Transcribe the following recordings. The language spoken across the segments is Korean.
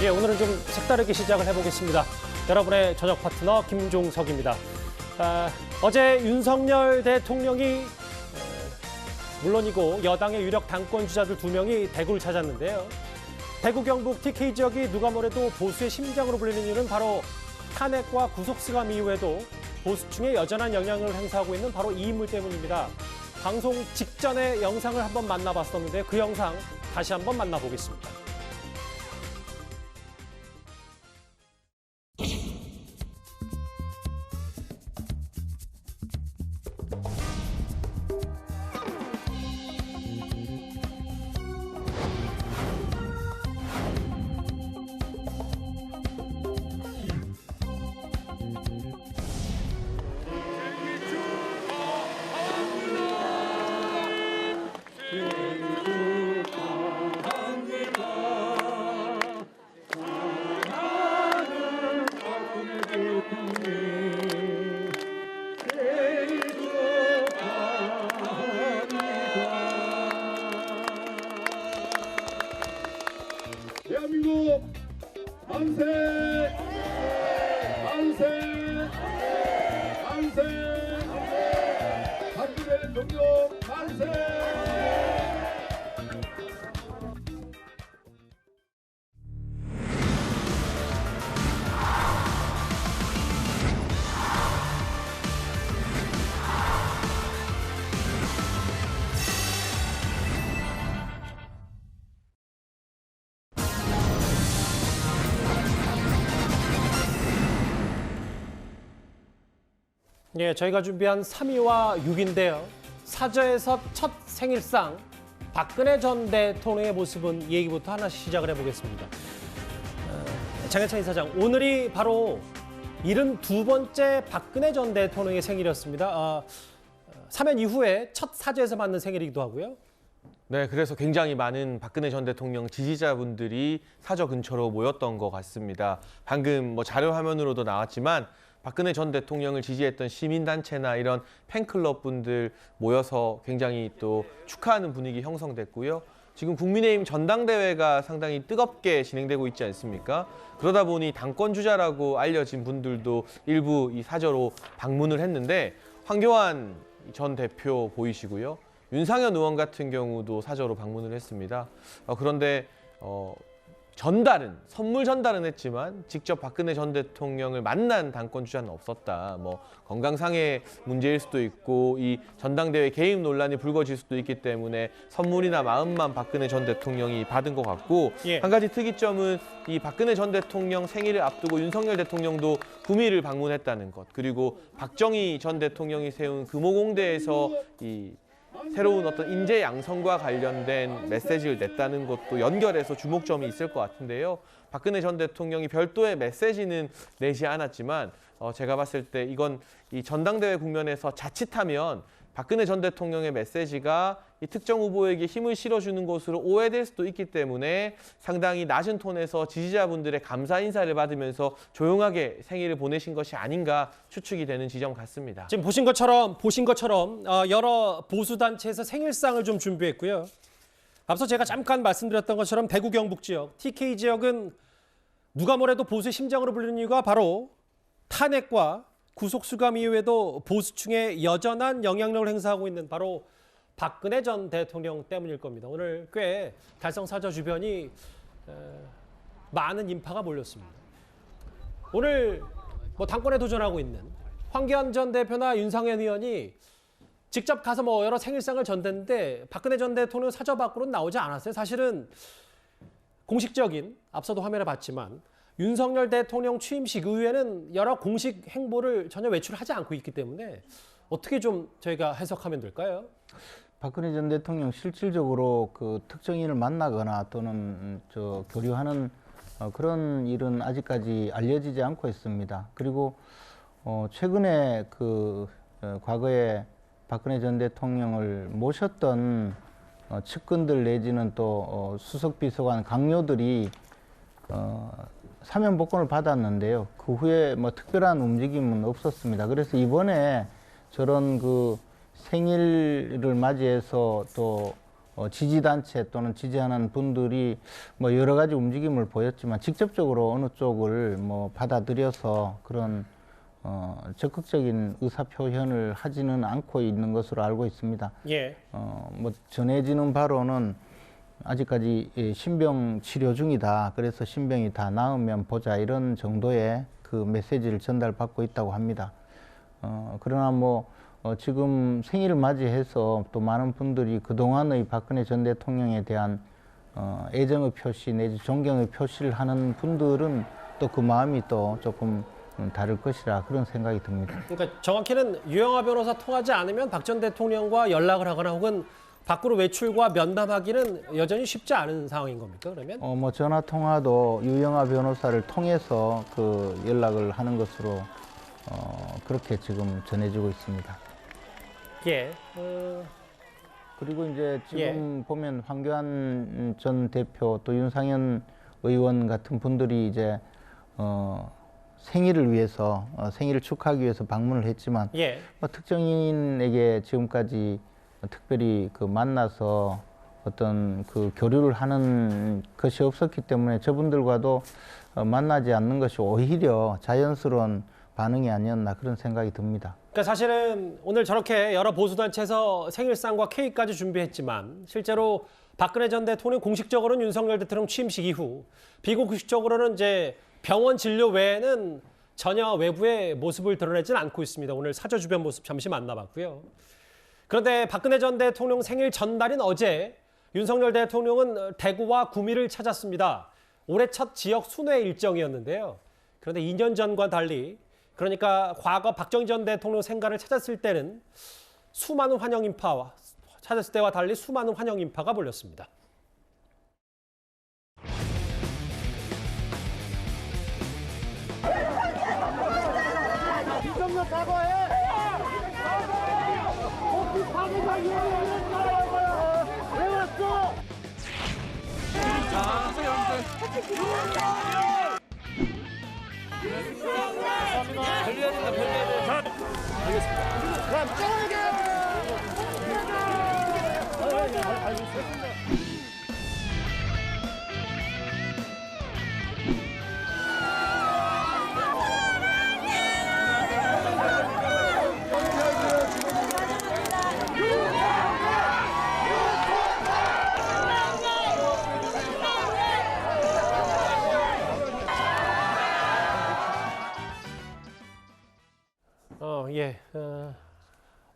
예, 오늘은 좀 색다르게 시작을 해보겠습니다. 여러분의 저녁 파트너 김종석입니다. 어제 윤석열 대통령이 물론이고 여당의 유력 당권 주자들 2명이 대구를 찾았는데요. 대구 경북 TK 지역이 누가 뭐래도 보수의 심장으로 불리는 이유는 바로 탄핵과 구속수감 이후에도 보수층에 여전한 영향을 행사하고 있는 바로 이 인물 때문입니다. 방송 직전에 영상을 한번 만나봤었는데 그 영상 다시 한번 만나보겠습니다. 대한민국 만세! 만세! 만세! 박근혜 대통령 만세! 예, 저희가 준비한 3위와 6위인데요. 사저에서 첫 생일상 박근혜 전 대통령의 모습은 이 얘기부터 하나씩 시작을 해보겠습니다. 장혜찬 이사장, 오늘이 바로 72번째 박근혜 전 대통령의 생일이었습니다. 사면 이후에 첫 사저에서 맞는 생일이기도 하고요. 네, 그래서 굉장히 많은 박근혜 전 대통령 지지자분들이 사저 근처로 모였던 것 같습니다. 방금 자료 화면으로도 나왔지만 박근혜 전 대통령을 지지했던 시민단체나 이런 팬클럽 분들 모여서 굉장히 또 축하하는 분위기 형성됐고요. 지금 국민의힘 전당대회가 상당히 뜨겁게 진행되고 있지 않습니까? 그러다 보니 당권 주자라고 알려진 분들도 일부 이 사저로 방문을 했는데 황교안 전 대표 보이시고요. 윤상현 의원 같은 경우도 사저로 방문을 했습니다. 그런데 선물 전달은 했지만 직접 박근혜 전 대통령을 만난 당권 주자는 없었다. 건강상의 문제일 수도 있고 이 전당대회 개입 논란이 불거질 수도 있기 때문에 선물이나 마음만 박근혜 전 대통령이 받은 것 같고, 예. 한 가지 특이점은 이 박근혜 전 대통령 생일을 앞두고 윤석열 대통령도 구미를 방문했다는 것, 그리고 박정희 전 대통령이 세운 금호공대에서 이 새로운 어떤 인재 양성과 관련된 메시지를 냈다는 것도 연결해서 주목점이 있을 것 같은데요. 박근혜 전 대통령이 별도의 메시지는 내지 않았지만 제가 봤을 때 이건 이 전당대회 국면에서 자칫하면 박근혜 전 대통령의 메시지가 이 특정 후보에게 힘을 실어주는 것으로 오해될 수도 있기 때문에 상당히 낮은 톤에서 지지자분들의 감사 인사를 받으면서 조용하게 생일을 보내신 것이 아닌가 추측이 되는 지점 같습니다. 지금 보신 것처럼 여러 보수단체에서 생일상을 좀 준비했고요. 앞서 제가 잠깐 말씀드렸던 것처럼 대구 경북 지역, TK 지역은 누가 뭐래도 보수의 심장으로 불리는 이유가 바로 탄핵과 구속수감 이후에도 보수층에 여전한 영향력을 행사하고 있는 바로 박근혜 전 대통령 때문일 겁니다. 오늘 꽤 달성 사저 주변이 많은 인파가 몰렸습니다. 오늘 당권에 도전하고 있는 황교안 전 대표나 윤상현 의원이 직접 가서 여러 생일상을 전했는데 박근혜 전 대통령 사저 밖으로는 나오지 않았어요. 사실은 공식적인, 앞서도 화면에 봤지만 윤석열 대통령 취임식 이후에는 여러 공식 행보를 전혀 외출하지 않고 있기 때문에 어떻게 좀 저희가 해석하면 될까요? 박근혜 전 대통령 실질적으로 그 특정인을 만나거나 또는 교류하는 그런 일은 아직까지 알려지지 않고 있습니다. 그리고 최근에 과거에 박근혜 전 대통령을 모셨던 측근들 내지는 또 수석 비서관 강요들이 사면 복권을 받았는데요. 그 후에 특별한 움직임은 없었습니다. 그래서 이번에 저런 생일을 맞이해서 또 지지단체 또는 지지하는 분들이 뭐 여러 가지 움직임을 보였지만 직접적으로 어느 쪽을 뭐 받아들여서 그런 적극적인 의사 표현을 하지는 않고 있는 것으로 알고 있습니다. 예. 뭐 전해지는 바로는 아직까지 신병 치료 중이다. 그래서 신병이 다 나으면 보자 이런 정도의 그 메시지를 전달받고 있다고 합니다. 그러나 지금 생일을 맞이해서 또 많은 분들이 그동안의 박근혜 전 대통령에 대한 애정의 표시 내지 존경의 표시를 하는 분들은 또 그 마음이 또 조금 다를 것이라 그런 생각이 듭니다. 그러니까 정확히는 유영하 변호사 통하지 않으면 박 전 대통령과 연락을 하거나 혹은 밖으로 외출과 면담하기는 여전히 쉽지 않은 상황인 겁니까, 그러면? 뭐 전화 통화도 유영하 변호사를 통해서 그 연락을 하는 것으로 그렇게 지금 전해지고 있습니다. 예. 그리고 이제 지금 보면 황교안 전 대표 또 윤상현 의원 같은 분들이 이제 생일을 위해서 생일을 축하하기 위해서 방문을 했지만 예. 특정인에게 지금까지 특별히 그 만나서 어떤 그 교류를 하는 것이 없었기 때문에 저분들과도 만나지 않는 것이 오히려 자연스러운 반응이 아니었나 그런 생각이 듭니다. 그러니까 사실은 오늘 저렇게 여러 보수단체에서 생일상과 케이크까지 준비했지만 실제로 박근혜 전 대통령 공식적으로는 윤석열 대통령 취임식 이후 비공식적으로는 이제 병원 진료 외에는 전혀 외부의 모습을 드러내지는 않고 있습니다. 오늘 사저 주변 모습 잠시 만나봤고요. 그런데 박근혜 전 대통령 생일 전날인 어제 윤석열 대통령은 대구와 구미를 찾았습니다. 올해 첫 지역 순회 일정이었는데요. 그런데 2년 전과 달리 그러니까 과거 박정희 전 대통령 생가를 찾았을 때는 수많은 환영 인파와 찾았을 때와 달리 수많은 환영 인파가 몰렸습니다. 이정도 사과해! 혹시 사과가 왜 왔어?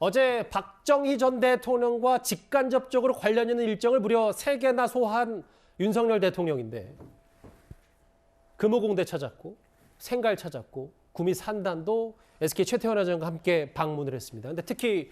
어제 박정희 전 대통령과 직간접적으로 관련 있는 일정을 무려 3개나 소화한 윤석열 대통령인데 금호공대 찾았고 생갈 찾았고 구미 산단도 SK 최태원 회장과 함께 방문을 했습니다. 근데 특히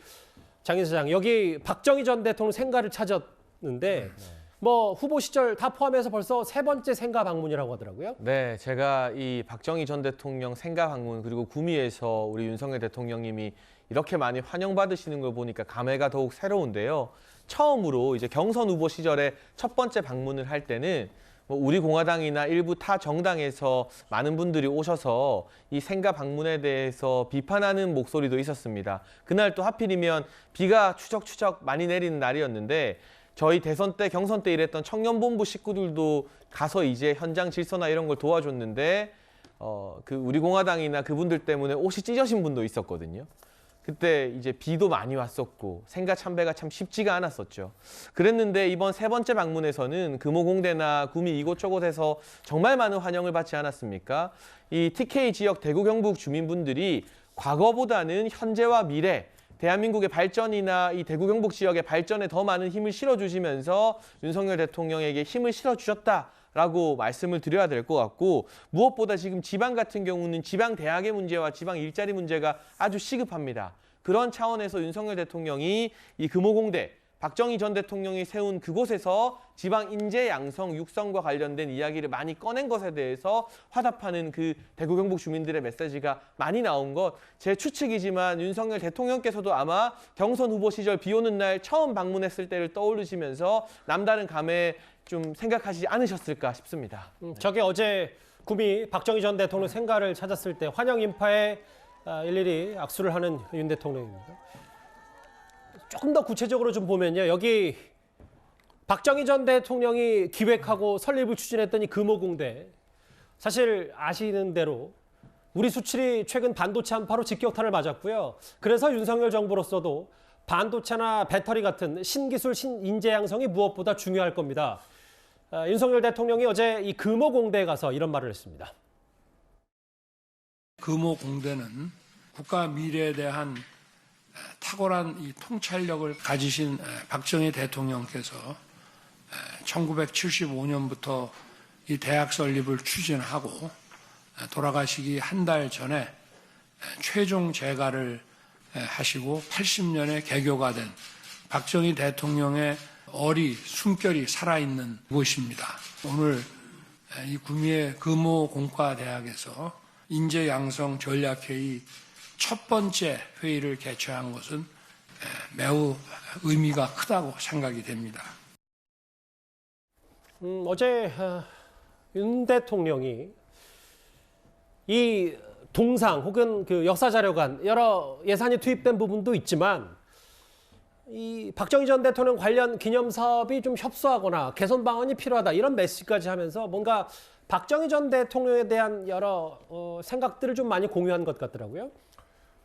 장인 사장 여기 박정희 전 대통령 생가를 찾았는데 뭐 후보 시절 다 포함해서 벌써 3번째 생가 방문이라고 하더라고요. 네, 제가 이 박정희 전 대통령 생가 방문 그리고 구미에서 우리 윤석열 대통령님이 이렇게 많이 환영받으시는 걸 보니까 감회가 더욱 새로운데요. 처음으로 이제 경선 후보 시절에 첫 번째 방문을 할 때는 뭐 우리 공화당이나 일부 타 정당에서 많은 분들이 오셔서 이 생가 방문에 대해서 비판하는 목소리도 있었습니다. 그날 또 하필이면 비가 추적추적 많이 내리는 날이었는데 저희 대선 때 경선 때 일했던 청년본부 식구들도 가서 이제 현장 질서나 이런 걸 도와줬는데 그 우리 공화당이나 그분들 때문에 옷이 찢어진 분도 있었거든요. 그때 이제 비도 많이 왔었고 생가 참배가 참 쉽지가 않았었죠. 그랬는데 이번 3번째 방문에서는 금호공대나 구미 이곳저곳에서 정말 많은 환영을 받지 않았습니까? 이 TK 지역 대구 경북 주민분들이 과거보다는 현재와 미래 대한민국의 발전이나 이 대구 경북 지역의 발전에 더 많은 힘을 실어주시면서 윤석열 대통령에게 힘을 실어주셨다라고 말씀을 드려야 될 것 같고 무엇보다 지금 지방 같은 경우는 지방 대학의 문제와 지방 일자리 문제가 아주 시급합니다. 그런 차원에서 윤석열 대통령이 이 금호공대 박정희 전 대통령이 세운 그곳에서 지방 인재 양성, 육성과 관련된 이야기를 많이 꺼낸 것에 대해서 화답하는 그 대구 경북 주민들의 메시지가 많이 나온 것, 제 추측이지만 윤석열 대통령께서도 아마 경선 후보 시절 비 오는 날 처음 방문했을 때를 떠올리시면서 남다른 감회 좀 생각하시지 않으셨을까 싶습니다. 저게 어제 구미 박정희 전 대통령 생가를 찾았을 때 환영 인파에 일일이 악수를 하는 윤 대통령입니다. 조금 더 구체적으로 좀 보면요. 여기 박정희 전 대통령이 기획하고 설립을 추진했던 이 금호공대. 사실 아시는 대로 우리 수출이 최근 반도체 한파로 직격탄을 맞았고요. 그래서 윤석열 정부로서도 반도체나 배터리 같은 신기술, 신인재 양성이 무엇보다 중요할 겁니다. 윤석열 대통령이 어제 이 금호공대에 가서 이런 말을 했습니다. 금호공대는 국가 미래에 대한 탁월한 이 통찰력을 가지신 박정희 대통령께서 1975년부터 이 대학 설립을 추진하고 돌아가시기 한 달 전에 최종 재가를 하시고 80년에 개교가 된 박정희 대통령의 숨결이 살아있는 곳입니다. 오늘 이 구미의 금호공과대학에서 인재양성 전략회의 첫 번째 회의를 개최한 것은 매우 의미가 크다고 생각이 됩니다. 어제 윤 대통령이 이 동상 혹은 그 역사자료관 여러 예산이 투입된 부분도 있지만 이 박정희 전 대통령 관련 기념 사업이 좀 협소하거나 개선 방안이 필요하다 이런 메시지까지 하면서 뭔가 박정희 전 대통령에 대한 여러 생각들을 좀 많이 공유한 것 같더라고요.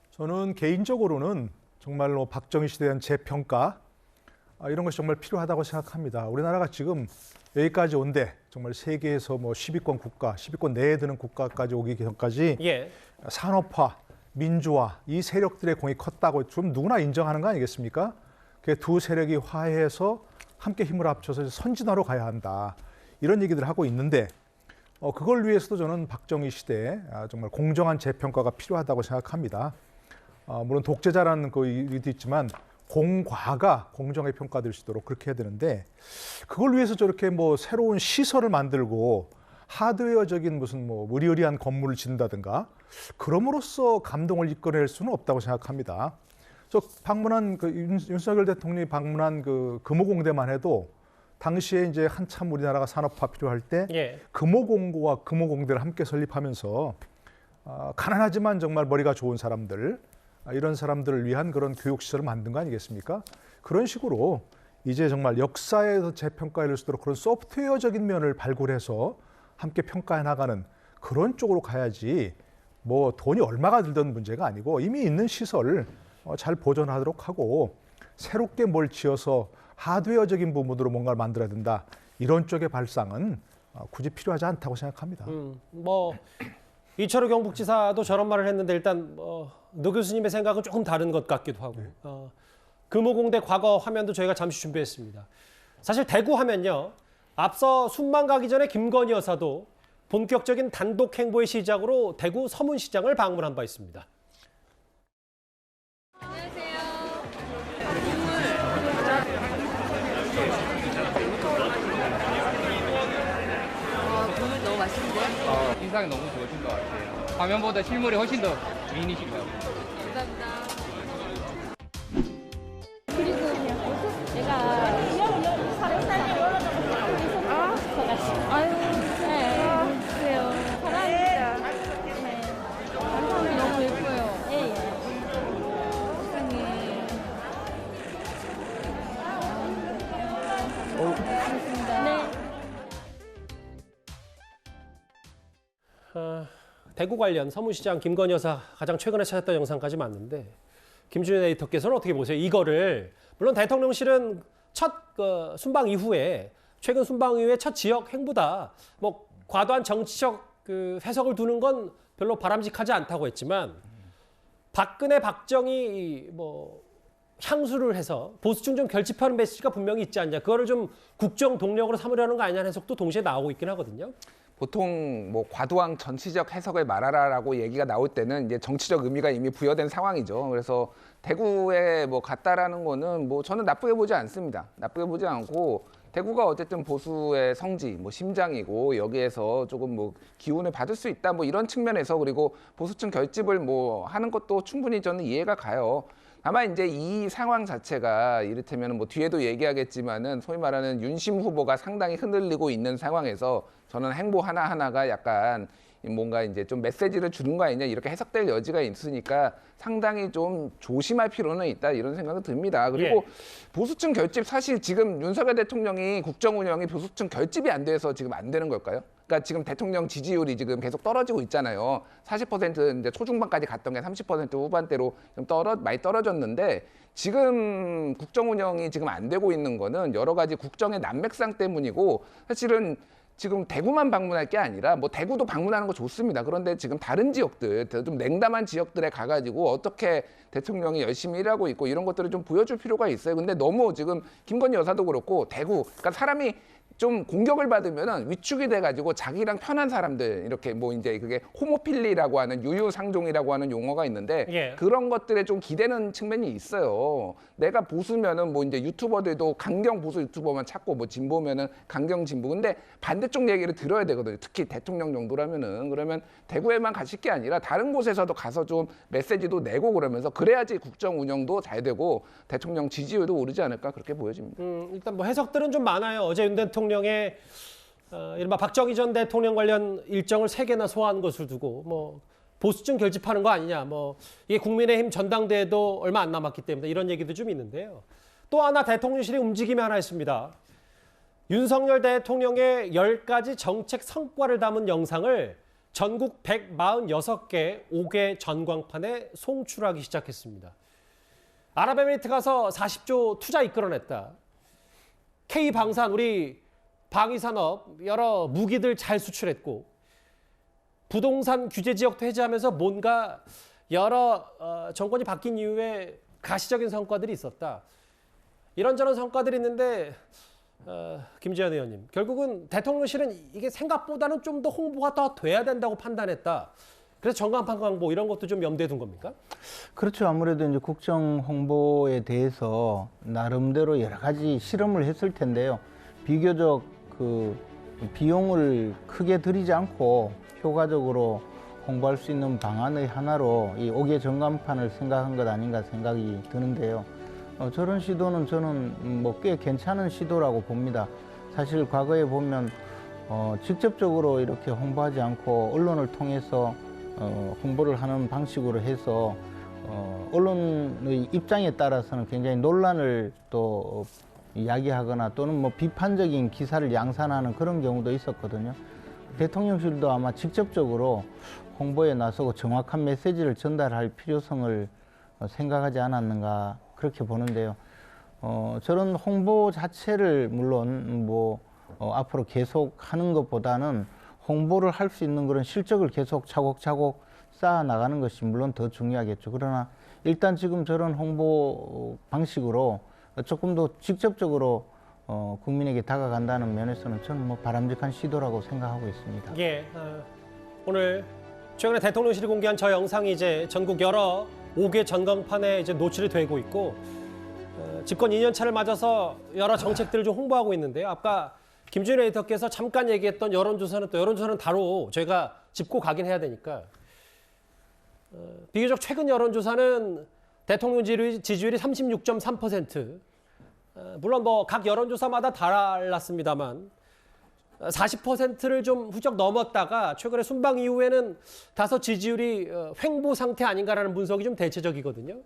저는 개인적으로는 정말로 박정희 시대에 대한 재평가 이런 것이 정말 필요하다고 생각합니다. 우리나라가 지금 여기까지 온데 정말 세계에서 뭐 10위권 국가, 10위권 내에 드는 국가까지 오기 전까지 예. 산업화, 민주화 이 세력들의 공이 컸다고 좀 누구나 인정하는 거 아니겠습니까? 그 두 세력이 화해해서 함께 힘을 합쳐서 선진화로 가야 한다. 이런 얘기들을 하고 있는데 그걸 위해서도 저는 박정희 시대에 정말 공정한 재평가가 필요하다고 생각합니다. 물론 독재자라는 그 의미도 있지만 공과가 공정하게 평가될 수 있도록 그렇게 해야 되는데 그걸 위해서 저렇게 뭐 새로운 시설을 만들고 하드웨어적인 무슨 뭐 의리의리한 건물을 짓는다든가 그럼으로써 감동을 이끌어낼 수는 없다고 생각합니다. 저 방문한 그 윤석열 대통령이 방문한 그 금호공대만 해도 당시에 이제 한참 우리나라가 산업화 필요할 때 예. 금호공고와 금호공대를 함께 설립하면서 가난하지만 정말 머리가 좋은 사람들 이런 사람들을 위한 그런 교육시설을 만든 거 아니겠습니까? 그런 식으로 이제 정말 역사에서 재평가할 수 있도록 그런 소프트웨어적인 면을 발굴해서 함께 평가해 나가는 그런 쪽으로 가야지 뭐 돈이 얼마가 들던 문제가 아니고 이미 있는 시설을 잘 보존하도록 하고 새롭게 뭘 지어서 하드웨어적인 부분으로 뭔가를 만들어야 된다. 이런 쪽의 발상은 굳이 필요하지 않다고 생각합니다. 뭐 이철우 경북지사도 저런 말을 했는데 일단 노 교수님의 생각은 조금 다른 것 같기도 하고 금호공대 과거 화면도 저희가 잠시 준비했습니다. 사실 대구 하면요. 앞서 순방 가기 전에 김건희 여사도 본격적인 단독 행보의 시작으로 대구 서문시장을 방문한 바 있습니다. 국물 너무 맛있는데? 인상이 너무 좋으신 것 같아요. 화면보다 실물이 훨씬 더 미인이신 것 같아요. 감사합니다. 아유, 네. 그래요. 사랑합니다. 네. 감사합니다. 너무 예뻐요. 예, 예. 세상에. 고맙습니다. 네. 대구 관련 서문시장 김건희 여사 가장 최근에 찾았던 영상까지 맞는데 김준일 에디터께서는 어떻게 보세요? 이거를 물론 대통령실은 첫 순방 이후에 최근 순방 이후에 첫 지역 행보다 뭐 과도한 정치적 그 해석을 두는 건 별로 바람직하지 않다고 했지만 박근혜 박정희 뭐 향수를 해서 보수층 좀 결집하는 메시지가 분명히 있지 않냐. 그거를 좀 국정 동력으로 삼으려는 거 아니냐는 해석도 동시에 나오고 있긴 하거든요. 보통 뭐 과도한 정치적 해석을 말하라라고 얘기가 나올 때는 이제 정치적 의미가 이미 부여된 상황이죠. 그래서 대구에 뭐 갔다라는 거는 뭐 저는 나쁘게 보지 않습니다. 나쁘게 보지 않고 대구가 어쨌든 보수의 성지, 뭐 심장이고 여기에서 조금 뭐 기운을 받을 수 있다 뭐 이런 측면에서 그리고 보수층 결집을 뭐 하는 것도 충분히 저는 이해가 가요. 다만 이제 이 상황 자체가 이를테면 뭐 뒤에도 얘기하겠지만은 소위 말하는 윤심 후보가 상당히 흔들리고 있는 상황에서 저는 행보 하나하나가 약간 뭔가 이제 좀 메시지를 주는 거 아니냐 이렇게 해석될 여지가 있으니까 상당히 좀 조심할 필요는 있다 이런 생각은 듭니다. 그리고 보수층 결집 사실 지금 윤석열 대통령이 국정 운영이 보수층 결집이 안 돼서 지금 안 되는 걸까요? 그러니까 지금 대통령 지지율이 지금 계속 떨어지고 있잖아요. 40% 이제 초중반까지 갔던 게 30% 후반대로 좀 많이 떨어졌는데 지금 국정 운영이 지금 안 되고 있는 거는 여러 가지 국정의 난맥상 때문이고 사실은 지금 대구만 방문할 게 아니라 뭐 대구도 방문하는 거 좋습니다. 그런데 지금 다른 지역들, 좀 냉담한 지역들에 가가지고 어떻게 대통령이 열심히 일하고 있고 이런 것들을 좀 보여줄 필요가 있어요. 근데 너무 지금 김건희 여사도 그렇고 대구, 그러니까 사람이 좀 공격을 받으면은 위축이 돼가지고 자기랑 편한 사람들 이렇게 뭐 이제 그게 호모필리라고 하는 유유상종이라고 하는 용어가 있는데 그런 것들에 좀 기대는 측면이 있어요. 내가 보수면은 뭐 이제 유튜버들도 강경 보수 유튜버만 찾고 뭐 진보면은 강경 진보. 근데 반대쪽 얘기를 들어야 되거든요. 특히 대통령 정도라면은 그러면 대구에만 가실 게 아니라 다른 곳에서도 가서 좀 메시지도 내고 그러면서 그래야지 국정 운영도 잘 되고 대통령 지지율도 오르지 않을까 그렇게 보여집니다. 일단 뭐 해석들은 좀 많아요. 어제 윤 대통령의 이른바 박정희 전 대통령 관련 일정을 3개나 소화한 것을 두고 뭐 보수층 결집하는 거 아니냐, 뭐 이게 국민의힘 전당대회도 얼마 안 남았기 때문에 이런 얘기도 좀 있는데요. 또 하나 대통령실의 움직임이 하나 있습니다. 윤석열 대통령의 10가지 정책 성과를 담은 영상을 전국 146개 5개 전광판에 송출하기 시작했습니다. 아랍에미리트 가서 40조 투자 이끌어냈다. K방산, 우리 방위산업 여러 무기들 잘 수출했고 부동산 규제 지역도 해제하면서 뭔가 여러 정권이 바뀐 이후에 가시적인 성과들이 있었다. 이런저런 성과들이 있는데 김재현 의원님, 결국은 대통령실은 이게 생각보다는 좀 더 홍보가 더 돼야 된다고 판단했다. 그래서 전광판 광고 이런 것도 좀 염두에 둔 겁니까? 그렇죠. 아무래도 이제 국정 홍보에 대해서 나름대로 여러 가지 실험을 했을 텐데요. 비교적 그 비용을 크게 들이지 않고 효과적으로 홍보할 수 있는 방안의 하나로 이 5개 전광판을 생각한 것 아닌가 생각이 드는데요. 저런 시도는 저는 뭐 꽤 괜찮은 시도라고 봅니다. 사실 과거에 보면 직접적으로 이렇게 홍보하지 않고 언론을 통해서 홍보를 하는 방식으로 해서 언론의 입장에 따라서는 굉장히 논란을 또 이야기하거나 또는 뭐 비판적인 기사를 양산하는 그런 경우도 있었거든요. 대통령실도 아마 직접적으로 홍보에 나서고 정확한 메시지를 전달할 필요성을 생각하지 않았는가 그렇게 보는데요. 저런 홍보 자체를 물론 뭐 앞으로 계속 하는 것보다는 홍보를 할 수 있는 그런 실적을 계속 차곡차곡 쌓아 나가는 것이 물론 더 중요하겠죠. 그러나 일단 지금 저런 홍보 방식으로 조금 더 직접적으로 국민에게 다가간다는 면에서는 저는 뭐 바람직한 시도라고 생각하고 있습니다. 예, 오늘 최근에 대통령실이 공개한 저 영상이 이제 전국 여러 5개 전광판에 이제 노출이 되고 있고 집권 2년 차를 맞아서 여러 정책들을 좀 홍보하고 있는데요. 아까 김준일 에디터께서 잠깐 얘기했던 여론조사는 또 여론조사는 바로 저희가 짚고 가긴 해야 되니까 비교적 최근 여론조사는 대통령 지지율이 36.3%. 물론 뭐 각 여론조사마다 달랐습니다만 40%를 좀 훌쩍 넘었다가 최근에 순방 이후에는 다소 지지율이 횡보 상태 아닌가라는 분석이 좀 대체적이거든요.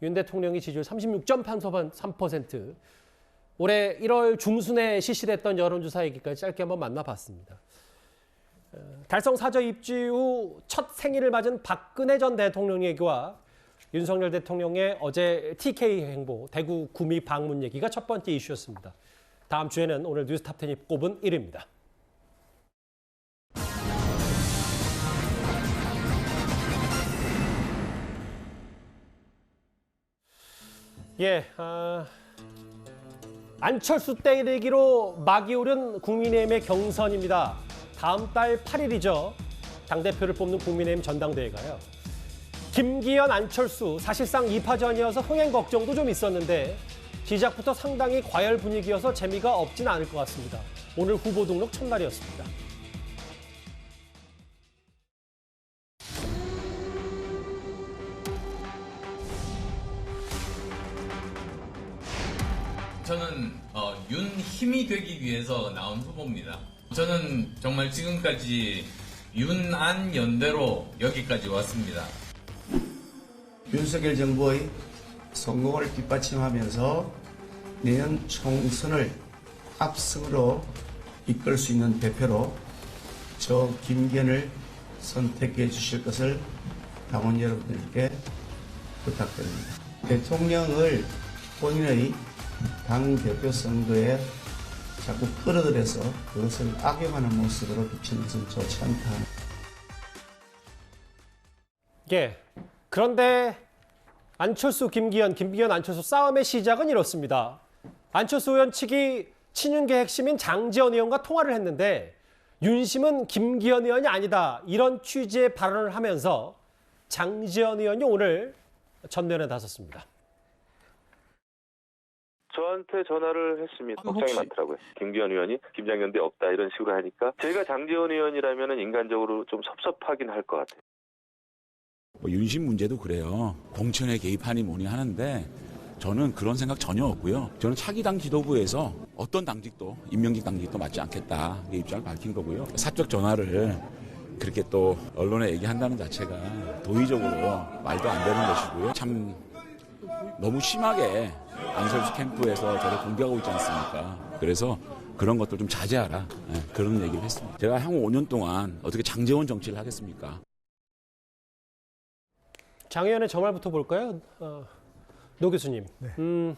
윤 대통령이 지지율 36.3%. 올해 1월 중순에 실시됐던 여론조사 얘기까지 짧게 한번 만나봤습니다. 달성 사저 입지 후 첫 생일을 맞은 박근혜 전 대통령 얘기와 윤석열 대통령의 어제 TK 행보, 대구 구미 방문 얘기가 첫 번째 이슈였습니다. 다음 주에는 오늘 뉴스탑10이 꼽은 1위입니다. 예, 안철수 때리기로 막이 오른 국민의힘의 경선입니다. 다음 달 8일이죠. 당대표를 뽑는 국민의힘 전당대회가요. 김기현, 안철수 사실상 2파전이어서 흥행 걱정도 좀 있었는데 시작부터 상당히 과열 분위기여서 재미가 없진 않을 것 같습니다. 오늘 후보 등록 첫날이었습니다. 저는 윤 힘이 되기 위해서 나온 후보입니다. 저는 정말 지금까지 윤안 연대로 여기까지 왔습니다. 윤석열 정부의 성공을 뒷받침하면서 내년 총선을 압승으로 이끌 수 있는 대표로 저 김기현을 선택해 주실 것을 당원 여러분들께 부탁드립니다. 대통령을 본인의 당대표 선거에 자꾸 끌어들여서 그것을 악용하는 모습으로 비치는 것은 좋지 않다. 예. 그런데 안철수, 김기현, 안철수 싸움의 시작은 이렇습니다. 안철수 의원 측이 친윤계 핵심인 장제원 의원과 통화를 했는데 윤심은 김기현 의원이 아니다. 이런 취지의 발언을 하면서 장제원 의원이 오늘 전면에 나섰습니다. 저한테 전화를 했습니다. 걱정이 많더라고요. 김기현 의원이 김장연대 없다 이런 식으로 하니까 제가 장제원 의원이라면 인간적으로 좀 섭섭하긴 할 것 같아요. 윤심 문제도 그래요. 공천에 개입하니 뭐니 하는데 저는 그런 생각 전혀 없고요. 저는 차기 당 지도부에서 어떤 당직도 임명직 당직도 맞지 않겠다 이 입장을 밝힌 거고요. 사적 전화를 그렇게 또 언론에 얘기한다는 자체가 도의적으로 말도 안 되는 것이고요. 참 너무 심하게 안철수 캠프에서 저를 공격하고 있지 않습니까? 그래서 그런 것들 좀 자제하라. 그런 얘기를 했습니다. 제가 향후 5년 동안 어떻게 장제원 정치를 하겠습니까? 장 의원의 저 말부터 볼까요? 노 교수님. 네.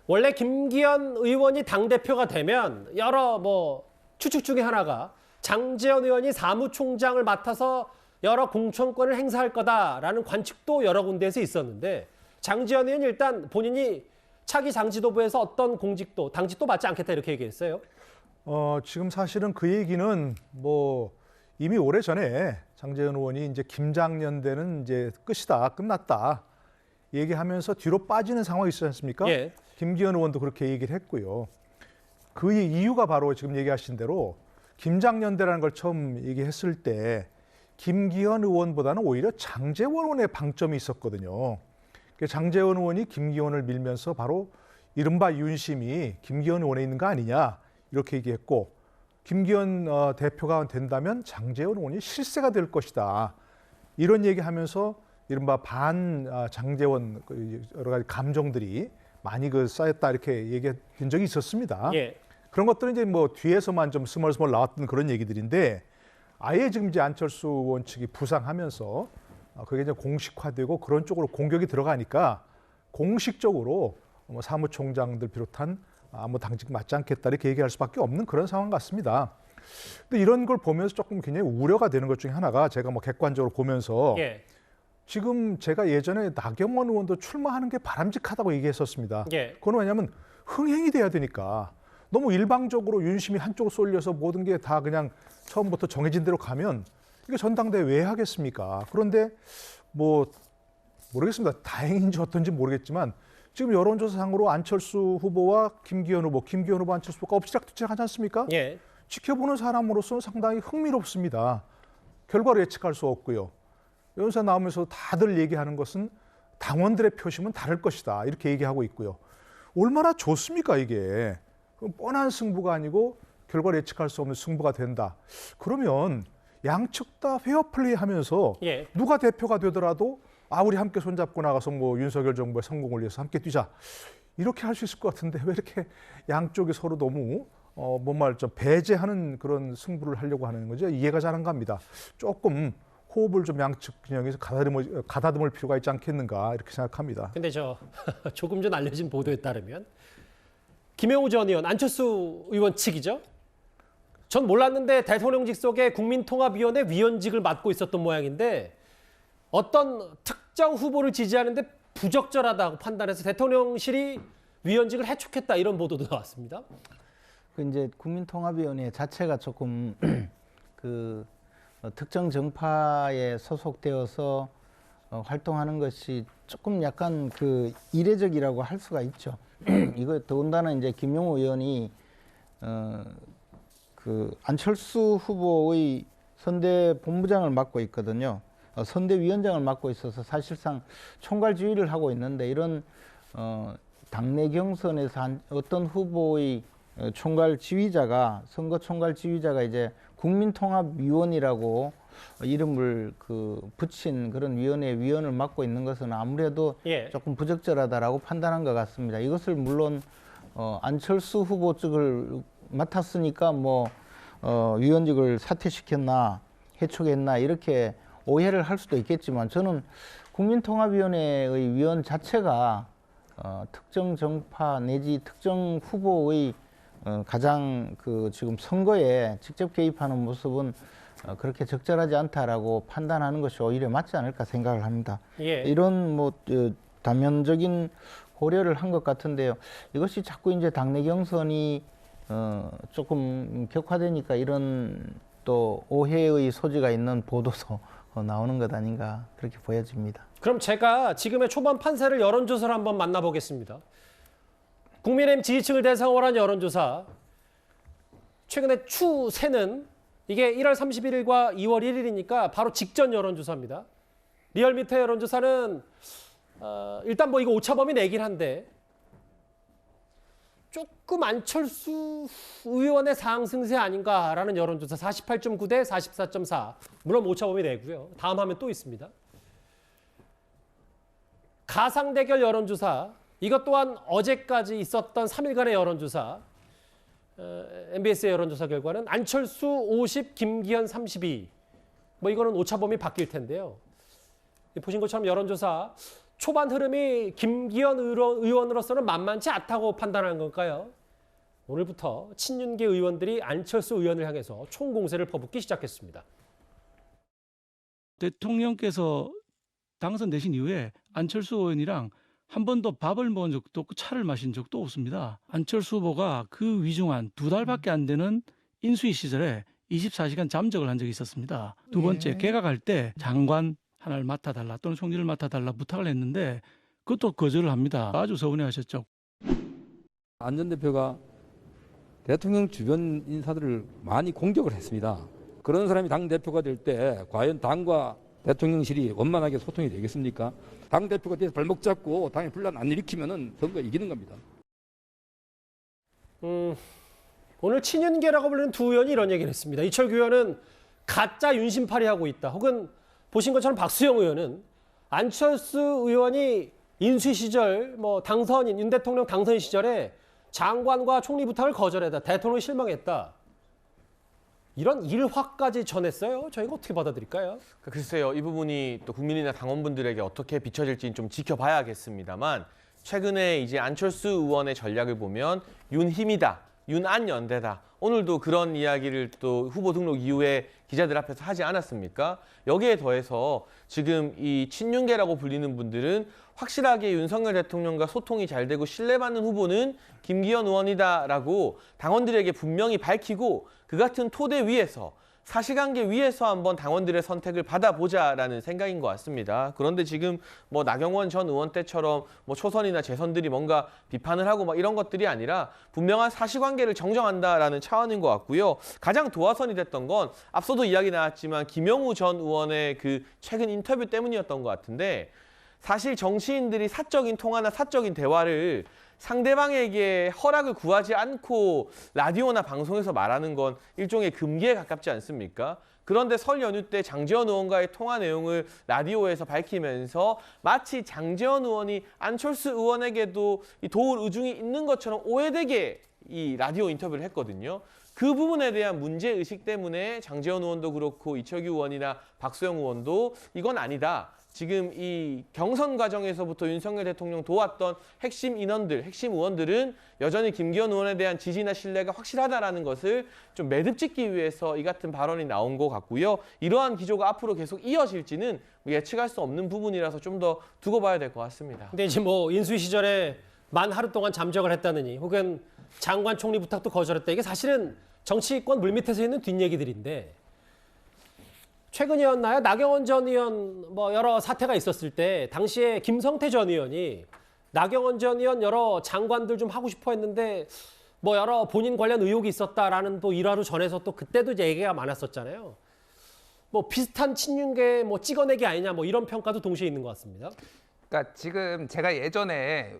원래 김기현 의원이 당대표가 되면 여러 추측 중에 하나가 장제원 의원이 사무총장을 맡아서 여러 공천권을 행사할 거다라는 관측도 여러 군데에서 있었는데 장제원 의원이 일단 본인이 차기 장지도부에서 어떤 공직도, 당직도 맡지 않겠다 이렇게 얘기했어요. 지금 사실은 그 얘기는 이미 오래전에 장제원 의원이 이제 김장연대는 이제 끝이다, 끝났다 얘기하면서 뒤로 빠지는 상황이 있지 않습니까? 예. 김기현 의원도 그렇게 얘기를 했고요. 그 이유가 바로 지금 얘기하신 대로 김장연대라는 걸 처음 얘기했을 때 김기현 의원보다는 오히려 장제원 의원의 방점이 있었거든요. 장제원 의원이 김기현을 밀면서 바로 이른바 윤심이 김기현 의원에 있는 거 아니냐 이렇게 얘기했고 김기현 대표가 된다면 장제원 의원이 실세가 될 것이다. 이런 얘기하면서 이른바 반 장제원 여러 가지 감정들이 많이 쌓였다 이렇게 얘기한 적이 있었습니다. 예. 그런 것들은 이제 뒤에서만 좀 스멀스멀 나왔던 그런 얘기들인데 아예 지금 이제 안철수 의원 측이 부상하면서 그게 이제 공식화되고 그런 쪽으로 공격이 들어가니까 공식적으로 사무총장들 비롯한 아무 당직 맞지 않겠다 이렇게 얘기할 수밖에 없는 그런 상황 같습니다. 근데 이런 걸 보면서 조금 굉장히 우려가 되는 것 중에 하나가 제가 객관적으로 보면서 예. 지금 제가 예전에 나경원 의원도 출마하는 게 바람직하다고 얘기했었습니다. 예. 그건 왜냐하면 흥행이 돼야 되니까 너무 일방적으로 윤심이 한쪽으로 쏠려서 모든 게 다 그냥 처음부터 정해진 대로 가면 이게 전당대회 왜 하겠습니까? 그런데 모르겠습니다. 다행인지 어떤지 모르겠지만 지금 여론조사상으로 안철수 후보와 김기현 후보, 안철수 후보가 엎치락뒤치락 하지 않습니까? 예. 지켜보는 사람으로서는 상당히 흥미롭습니다. 결과를 예측할 수 없고요. 여론조사 나오면서 다들 얘기하는 것은 당원들의 표심은 다를 것이다. 이렇게 얘기하고 있고요. 얼마나 좋습니까 이게. 뻔한 승부가 아니고 결과를 예측할 수 없는 승부가 된다. 그러면 양측 다 페어플레이 하면서 예. 누가 대표가 되더라도 우리 함께 손잡고 나가서 윤석열 정부의 성공을 위해서 함께 뛰자. 이렇게 할 수 있을 것 같은데 왜 이렇게 양쪽이 서로 너무 좀 배제하는 그런 승부를 하려고 하는 거죠. 이해가 잘 안 갑니다. 조금 호흡을 좀 양측 균형에서 가다듬을 필요가 있지 않겠는가 이렇게 생각합니다. 근데 조금 전 알려진 보도에 따르면 김영우 전 의원, 안철수 의원 측이죠. 전 몰랐는데 대통령직 속에 국민통합위원회 위원직을 맡고 있었던 모양인데 어떤 특정 후보를 지지하는데 부적절하다고 판단해서 대통령실이 위원직을 해촉했다 이런 보도도 나왔습니다. 이제 국민통합위원회 자체가 조금 특정 정파에 소속되어서 활동하는 것이 조금 약간 이례적이라고 할 수가 있죠. 이거 더군다나 이제 김용호 의원이 안철수 후보의 선대 본부장을 맡고 있거든요. 선대위원장을 맡고 있어서 사실상 총괄 지휘를 하고 있는데 이런 당내 경선에서 어떤 후보의 총괄 지휘자가 선거 총괄 지휘자가 이제 국민통합위원이라고 이름을 붙인 그런 위원회의 위원을 맡고 있는 것은 아무래도 예. 조금 부적절하다라고 판단한 것 같습니다. 이것을 물론 안철수 후보 측을 맡았으니까 위원직을 사퇴시켰나 해촉했나 이렇게 오해를 할 수도 있겠지만 저는 국민통합위원회의 위원 자체가 특정 정파 내지 특정 후보의 가장 지금 선거에 직접 개입하는 모습은 그렇게 적절하지 않다라고 판단하는 것이 오히려 맞지 않을까 생각을 합니다. 예. 이런 다면적인 고려를 한 것 같은데요. 이것이 자꾸 이제 당내 경선이 조금 격화되니까 이런 또 오해의 소지가 있는 보도도 나오는 것 아닌가 그렇게 보여집니다. 그럼 제가 지금의 초반 판세를 여론조사를 한번 만나보겠습니다. 국민의힘 지지층을 대상으로 한 여론조사. 최근에 추세는 이게 1월 31일과 2월 1일이니까 바로 직전 여론조사입니다. 리얼미터 여론조사는 일단 이거 오차범위 내긴 한데 조금 안철수 의원의 상승세 아닌가라는 여론조사 48.9 대 44.4. 물론 오차범위 내고요. 다음 화면 또 있습니다. 가상대결 여론조사. 이것 또한 어제까지 있었던 3일간의 여론조사. MBS의 여론조사 결과는 안철수 50, 김기현 32. 이거는 오차범위 바뀔 텐데요. 보신 것처럼 여론조사 초반 흐름이 김기현 의원으로서는 만만치 않다고 판단한 걸까요? 오늘부터 친윤계 의원들이 안철수 의원을 향해서 총공세를 퍼붓기 시작했습니다. 대통령께서 당선되신 이후에 안철수 의원이랑 한 번도 밥을 먹은 적도 없고 차를 마신 적도 없습니다. 안철수 후보가 그 위중한 2달밖에 안 되는 인수위 시절에 24시간 잠적을 한 적이 있었습니다. 두 번째, 개각할 때 장관 하나를 맡아달라 또는 총리를 맡아달라 부탁을 했는데 그것도 거절을 합니다. 아주 서운해하셨죠. 안 전 대표가 대통령 주변 인사들을 많이 공격을 했습니다. 그런 사람이 당대표가 될 때 과연 당과 대통령실이 원만하게 소통이 되겠습니까? 당대표가 돼서 발목 잡고 당에 분란 안 일으키면은 선거 이기는 겁니다. 오늘 친윤계라고 불리는 두 의원이 이런 얘기를 했습니다. 이철규 의원은 가짜 윤심팔이 하고 있다. 혹은 보신 것처럼 박수영 의원은 안철수 의원이 인수위 시절 당선인 윤 대통령 당선인 시절에 장관과 총리 부탁을 거절했다. 대통령이 실망했다. 이런 일화까지 전했어요. 저희가 어떻게 받아들일까요? 글쎄요. 이 부분이 또 국민이나 당원분들에게 어떻게 비춰질지는 좀 지켜봐야겠습니다만 최근에 이제 안철수 의원의 전략을 보면 윤힘이다. 윤안연대다. 오늘도 그런 이야기를 또 후보 등록 이후에 기자들 앞에서 하지 않았습니까? 여기에 더해서 지금 이 친윤계라고 불리는 분들은 확실하게 윤석열 대통령과 소통이 잘 되고 신뢰받는 후보는 김기현 의원이다라고 당원들에게 분명히 밝히고 그 같은 토대 위에서 사실관계 위에서 한번 당원들의 선택을 받아보자라는 생각인 것 같습니다. 그런데 지금 나경원 전 의원 때처럼 초선이나 재선들이 뭔가 비판을 하고 이런 것들이 아니라 분명한 사실관계를 정정한다라는 차원인 것 같고요. 가장 도화선이 됐던 건 앞서도 이야기 나왔지만 김영우 전 의원의 그 최근 인터뷰 때문이었던 것 같은데 사실 정치인들이 사적인 통화나 사적인 대화를 상대방에게 허락을 구하지 않고 라디오나 방송에서 말하는 건 일종의 금기에 가깝지 않습니까? 그런데 설 연휴 때 장제원 의원과의 통화 내용을 라디오에서 밝히면서 마치 장제원 의원이 안철수 의원에게도 도울 의중이 있는 것처럼 오해되게 이 라디오 인터뷰를 했거든요. 그 부분에 대한 문제의식 때문에 장제원 의원도 그렇고 이철규 의원이나 박수영 의원도 이건 아니다. 지금 이 경선 과정에서부터 윤석열 대통령 도왔던 핵심 인원들, 핵심 의원들은 여전히 김기현 의원에 대한 지지나 신뢰가 확실하다라는 것을 좀 매듭짓기 위해서 이 같은 발언이 나온 것 같고요. 이러한 기조가 앞으로 계속 이어질지는 예측할 수 없는 부분이라서 좀 더 두고 봐야 될 것 같습니다. 근데 이제 인수위 시절에 만 하루 동안 잠적을 했다느니 혹은 장관 총리 부탁도 거절했다. 이게 사실은 정치권 물밑에서 있는 뒷얘기들인데 최근이었나요? 나경원 전 의원 여러 사태가 있었을 때 당시에 김성태 전 의원이 나경원 전 의원 여러 장관들 좀 하고 싶어 했는데 여러 본인 관련 의혹이 있었다라는 또 일화로 전해서 또 그때도 이제 얘기가 많았었잖아요. 비슷한 친윤계 찍어내기 아니냐 이런 평가도 동시에 있는 것 같습니다. 그러니까 지금 제가 예전에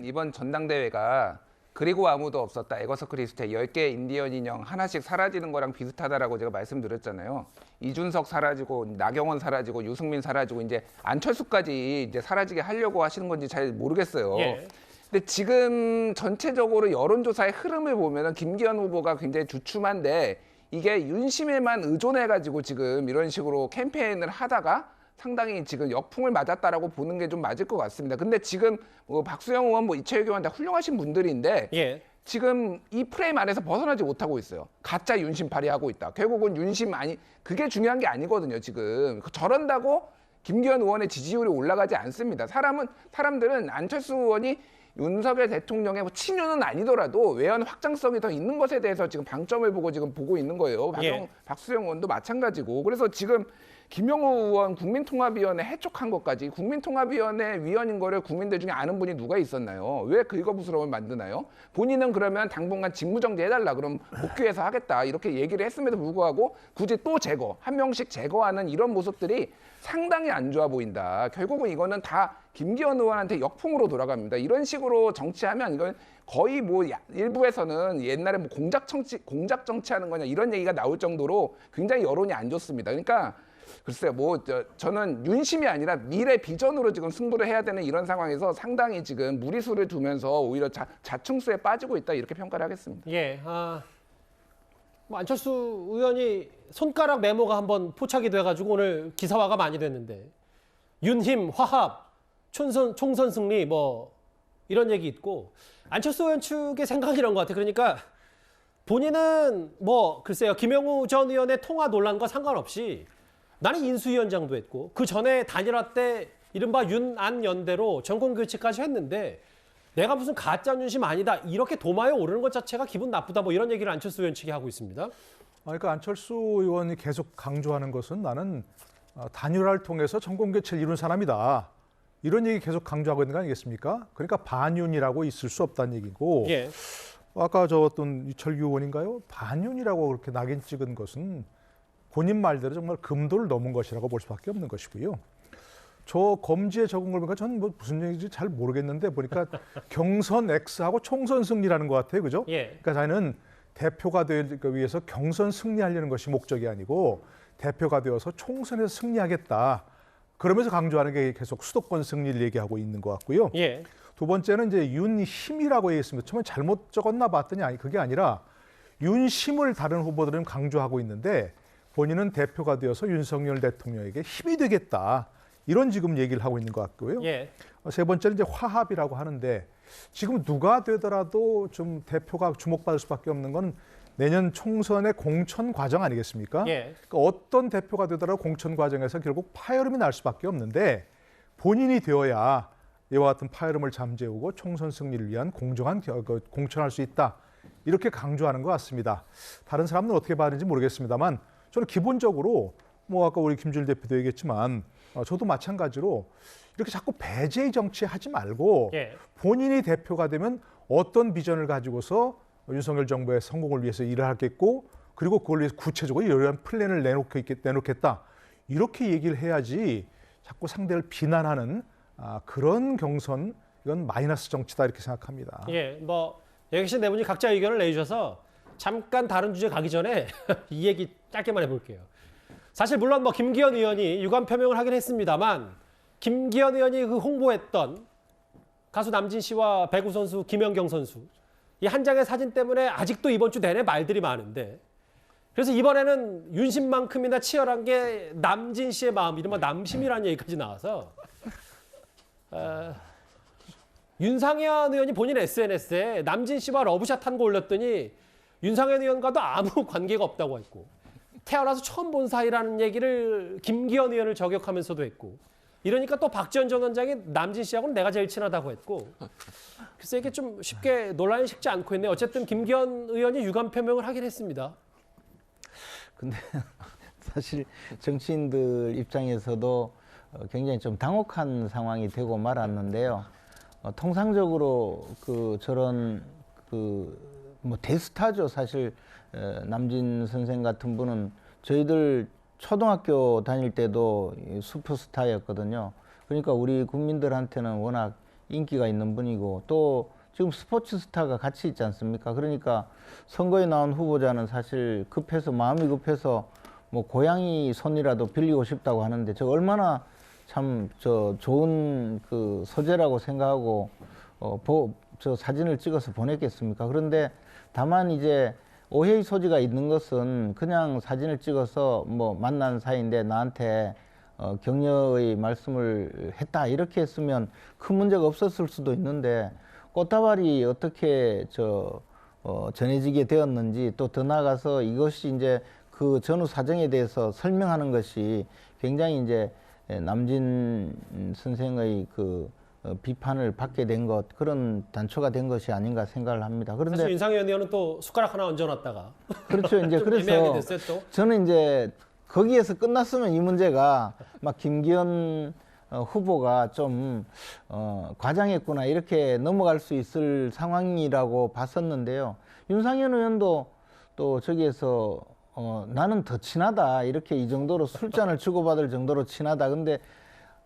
이번 전당대회가 그리고 아무도 없었다. 에거서 크리스테 10개 인디언 인형 하나씩 사라지는 거랑 비슷하다라고 제가 말씀드렸잖아요. 이준석 사라지고 나경원 사라지고 유승민 사라지고 이제 안철수까지 이제 사라지게 하려고 하시는 건지 잘 모르겠어요. 예. 근데 지금 전체적으로 여론조사의 흐름을 보면은 김기현 후보가 굉장히 주춤한데 이게 윤심에만 의존해가지고 지금 이런 식으로 캠페인을 하다가 상당히 지금 역풍을 맞았다라고 보는 게 좀 맞을 것 같습니다. 근데 지금 뭐 박수영 의원, 뭐 이채혁 의원 다 훌륭하신 분들인데 예. 지금 이 프레임 안에서 벗어나지 못하고 있어요. 가짜 윤심 발휘하고 있다. 결국은 윤심 아니 그게 중요한 게 아니거든요. 지금 저런다고 김기현 의원의 지지율이 올라가지 않습니다. 사람들은 안철수 의원이 윤석열 대통령의 뭐 친윤은 아니더라도 외연 확장성이 더 있는 것에 대해서 지금 방점을 보고 지금 보고 있는 거예요. 박수영 의원도 마찬가지고. 그래서 지금 김영우 의원 국민통합위원회 해촉한 것까지 국민통합위원회 위원인 거를 국민들 중에 아는 분이 누가 있었나요? 왜 긁어부스럼을 만드나요? 본인은 그러면 당분간 직무정지 해달라 그럼 복귀해서 하겠다 이렇게 얘기를 했음에도 불구하고 굳이 또 한 명씩 제거하는 이런 모습들이 상당히 안 좋아 보인다. 결국은 이거는 다 김기현 의원한테 역풍으로 돌아갑니다. 이런 식으로 정치하면 이건 거의 뭐 일부에서는 옛날에 뭐 공작 정치하는 거냐 이런 얘기가 나올 정도로 굉장히 여론이 안 좋습니다. 그러니까 글쎄요, 저는 윤심이 아니라 미래 비전으로 지금 승부를 해야 되는 이런 상황에서 상당히 지금 무리수를 두면서 오히려 자충수에 빠지고 있다 이렇게 평가를 하겠습니다. 예, 뭐 안철수 의원이 손가락 메모가 한번 포착이 돼가지고 오늘 기사화가 많이 됐는데 윤힘, 화합, 총선 승리 뭐 이런 얘기 있고 안철수 의원 측의 생각이 이런 것 같아요. 그러니까 본인은 뭐 글쎄요, 김영우 전 의원의 통화 논란과 상관없이 나는 인수위원장도 했고 그 전에 단일화 때 이른바 윤안 연대로 정권 교체까지 했는데 내가 무슨 가짜 윤심 아니다 이렇게 도마에 오르는 것 자체가 기분 나쁘다 뭐 이런 얘기를 안철수 의원 측이 하고 있습니다. 그러니까 안철수 의원이 계속 강조하는 것은 나는 단일화를 통해서 정권 교체를 이룬 사람이다. 이런 얘기 계속 강조하고 있는 거 아니겠습니까? 그러니까 반윤이라고 있을 수 없다는 얘기고 예. 아까 저 어떤 이철규 의원인가요? 반윤이라고 그렇게 낙인 찍은 것은 본인 말대로 정말 금도를 넘은 것이라고 볼 수밖에 없는 것이고요. 저 검지에 적은 걸 보니까 저는 뭐 무슨 얘기인지 잘 모르겠는데 보니까 경선 X하고 총선 승리라는 것 같아요. 그죠? 예. 그러니까 자기는 대표가 되기 위해서 경선 승리하려는 것이 목적이 아니고 대표가 되어서 총선에서 승리하겠다. 그러면서 강조하는 게 계속 수도권 승리를 얘기하고 있는 것 같고요. 예. 두 번째는 이제 윤힘이라고 얘기했습니다. 처음에 잘못 적었나 봤더니 그게 아니라 윤심을 다른 후보들은 강조하고 있는데 본인은 대표가 되어서 윤석열 대통령에게 힘이 되겠다. 이런 지금 얘기를 하고 있는 것 같고요. 예. 세 번째는 이제 화합이라고 하는데 지금 누가 되더라도 좀 대표가 주목받을 수밖에 없는 건 내년 총선의 공천 과정 아니겠습니까? 예. 그러니까 어떤 대표가 되더라도 공천 과정에서 결국 파열음이 날 수밖에 없는데 본인이 되어야 이와 같은 파열음을 잠재우고 총선 승리를 위한 공정한 공천할 수 있다. 이렇게 강조하는 것 같습니다. 다른 사람들은 어떻게 봐는지 모르겠습니다만 저는 기본적으로 뭐 아까 우리 김준일 대표도 얘기했지만 저도 마찬가지로 이렇게 자꾸 배제의 정치 하지 말고 예. 본인이 대표가 되면 어떤 비전을 가지고서 윤석열 정부의 성공을 위해서 일을 하겠고 그리고 그걸 위해서 구체적으로 이러한 플랜을 내놓겠다. 이렇게 얘기를 해야지 자꾸 상대를 비난하는 그런 경선 이건 마이너스 정치다 이렇게 생각합니다. 예, 뭐 여기 계신 네 분이 각자 의견을 내주셔서 잠깐 다른 주제 가기 전에 이 얘기 짧게만 해볼게요. 사실 물론 뭐 김기현 의원이 유감 표명을 하긴 했습니다만 김기현 의원이 그 홍보했던 가수 남진 씨와 배구 선수 김연경 선수 이 한 장의 사진 때문에 아직도 이번 주 내내 말들이 많은데 그래서 이번에는 윤심만큼이나 치열한 게 남진 씨의 마음 이른바 남심이라는 얘기까지 나와서 윤상현 의원이 본인 SNS에 남진 씨와 러브샷 한 거 올렸더니 윤상현 의원과도 아무 관계가 없다고 했고 태어나서 처음 본 사이라는 얘기를 김기현 의원을 저격하면서도 했고 이러니까 또 박지원 전 원장이 남진 씨하고는 내가 제일 친하다고 했고 그래서 이게 좀 쉽게 논란이 식지 않고 있네요. 어쨌든 김기현 의원이 유감 표명을 하긴 했습니다. 근데 사실 정치인들 입장에서도 굉장히 좀 당혹한 상황이 되고 말았는데요. 통상적으로 저런 뭐 대스타죠. 사실 남진 선생 같은 분은 저희들 초등학교 다닐 때도 슈퍼스타였거든요. 그러니까 우리 국민들한테는 워낙 인기가 있는 분이고 또 지금 스포츠 스타가 같이 있지 않습니까? 그러니까 선거에 나온 후보자는 사실 급해서 마음이 급해서 뭐 고양이 손이라도 빌리고 싶다고 하는데 저 얼마나 참 저 좋은 그 소재라고 생각하고 저 사진을 찍어서 보냈겠습니까? 그런데 다만 이제 오해의 소지가 있는 것은 그냥 사진을 찍어서 뭐 만난 사이인데 나한테 격려의 말씀을 했다 이렇게 했으면 큰 문제가 없었을 수도 있는데 꽃다발이 어떻게 전해지게 되었는지 또 더 나아가서 이것이 이제 그 전후 사정에 대해서 설명하는 것이 굉장히 이제 남진 선생의 그 비판을 받게 된 것, 그런 단초가 된 것이 아닌가 생각을 합니다. 그런데 사실 윤상현 의원은 또 숟가락 하나 얹어놨다가 그렇죠. 이제 좀 그래서 애매하게 됐어요, 또. 저는 이제 거기에서 끝났으면 이 문제가 막 김기현 후보가 좀 과장했구나 이렇게 넘어갈 수 있을 상황이라고 봤었는데요. 윤상현 의원도 또 저기에서 나는 더 친하다 이렇게 이 정도로 술잔을 주고받을 정도로 친하다. 근데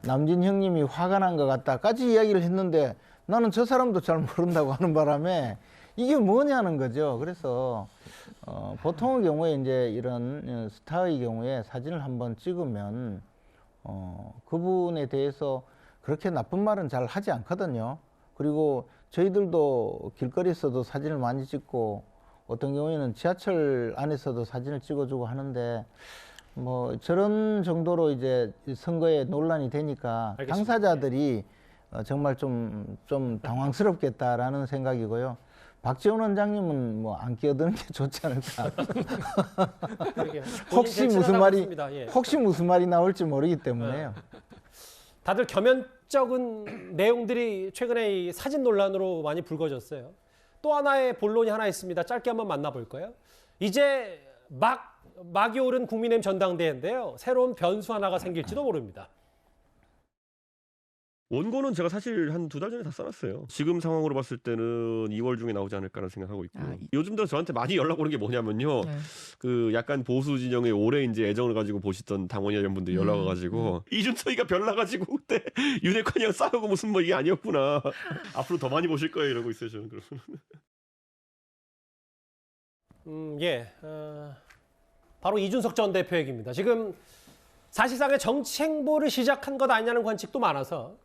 남진 형님이 화가 난 것 같다까지 이야기를 했는데 나는 저 사람도 잘 모른다고 하는 바람에 이게 뭐냐는 거죠. 그래서 보통의 경우에 이제 이런 스타의 경우에 사진을 한번 찍으면 그분에 대해서 그렇게 나쁜 말은 잘 하지 않거든요. 그리고 저희들도 길거리에서도 사진을 많이 찍고 어떤 경우에는 지하철 안에서도 사진을 찍어주고 하는데 뭐 저런 정도로 이제 선거에 논란이 되니까 알겠습니다. 당사자들이 정말 좀 당황스럽겠다라는 생각이고요. 박지원 원장님은 뭐 안 끼어드는 게 좋지 않을까. 혹시 무슨 말이 나올지 모르기 때문에요. 다들 겸연쩍은 내용들이 최근에 이 사진 논란으로 많이 불거졌어요. 또 하나의 본론이 하나 있습니다. 짧게 한번 만나볼까요? 이제 막이 오른 국민의힘 전당대회인데요. 새로운 변수 하나가 생길지도 모릅니다. 원고는 제가 사실 한 2달 전에 다 써놨어요. 지금 상황으로 봤을 때는 2월 중에 나오지 않을까라는 생각하고 있고요. 요즘 들어 저한테 많이 연락 오는 게 뭐냐면요. 그 약간 보수 진영의 오래 이제 애정을 가지고 보시던 당원이분들이 연락 와가지고 이준석이가 별나가지고 그때 윤핵관이랑 싸우고 무슨 뭐 이게 아니었구나. 앞으로 더 많이 보실 거예요 이러고 있어요 저는. 바로 이준석 전 대표 얘기입니다. 지금 사실상의 정치 행보를 시작한 것 아니냐는 관측도 많아서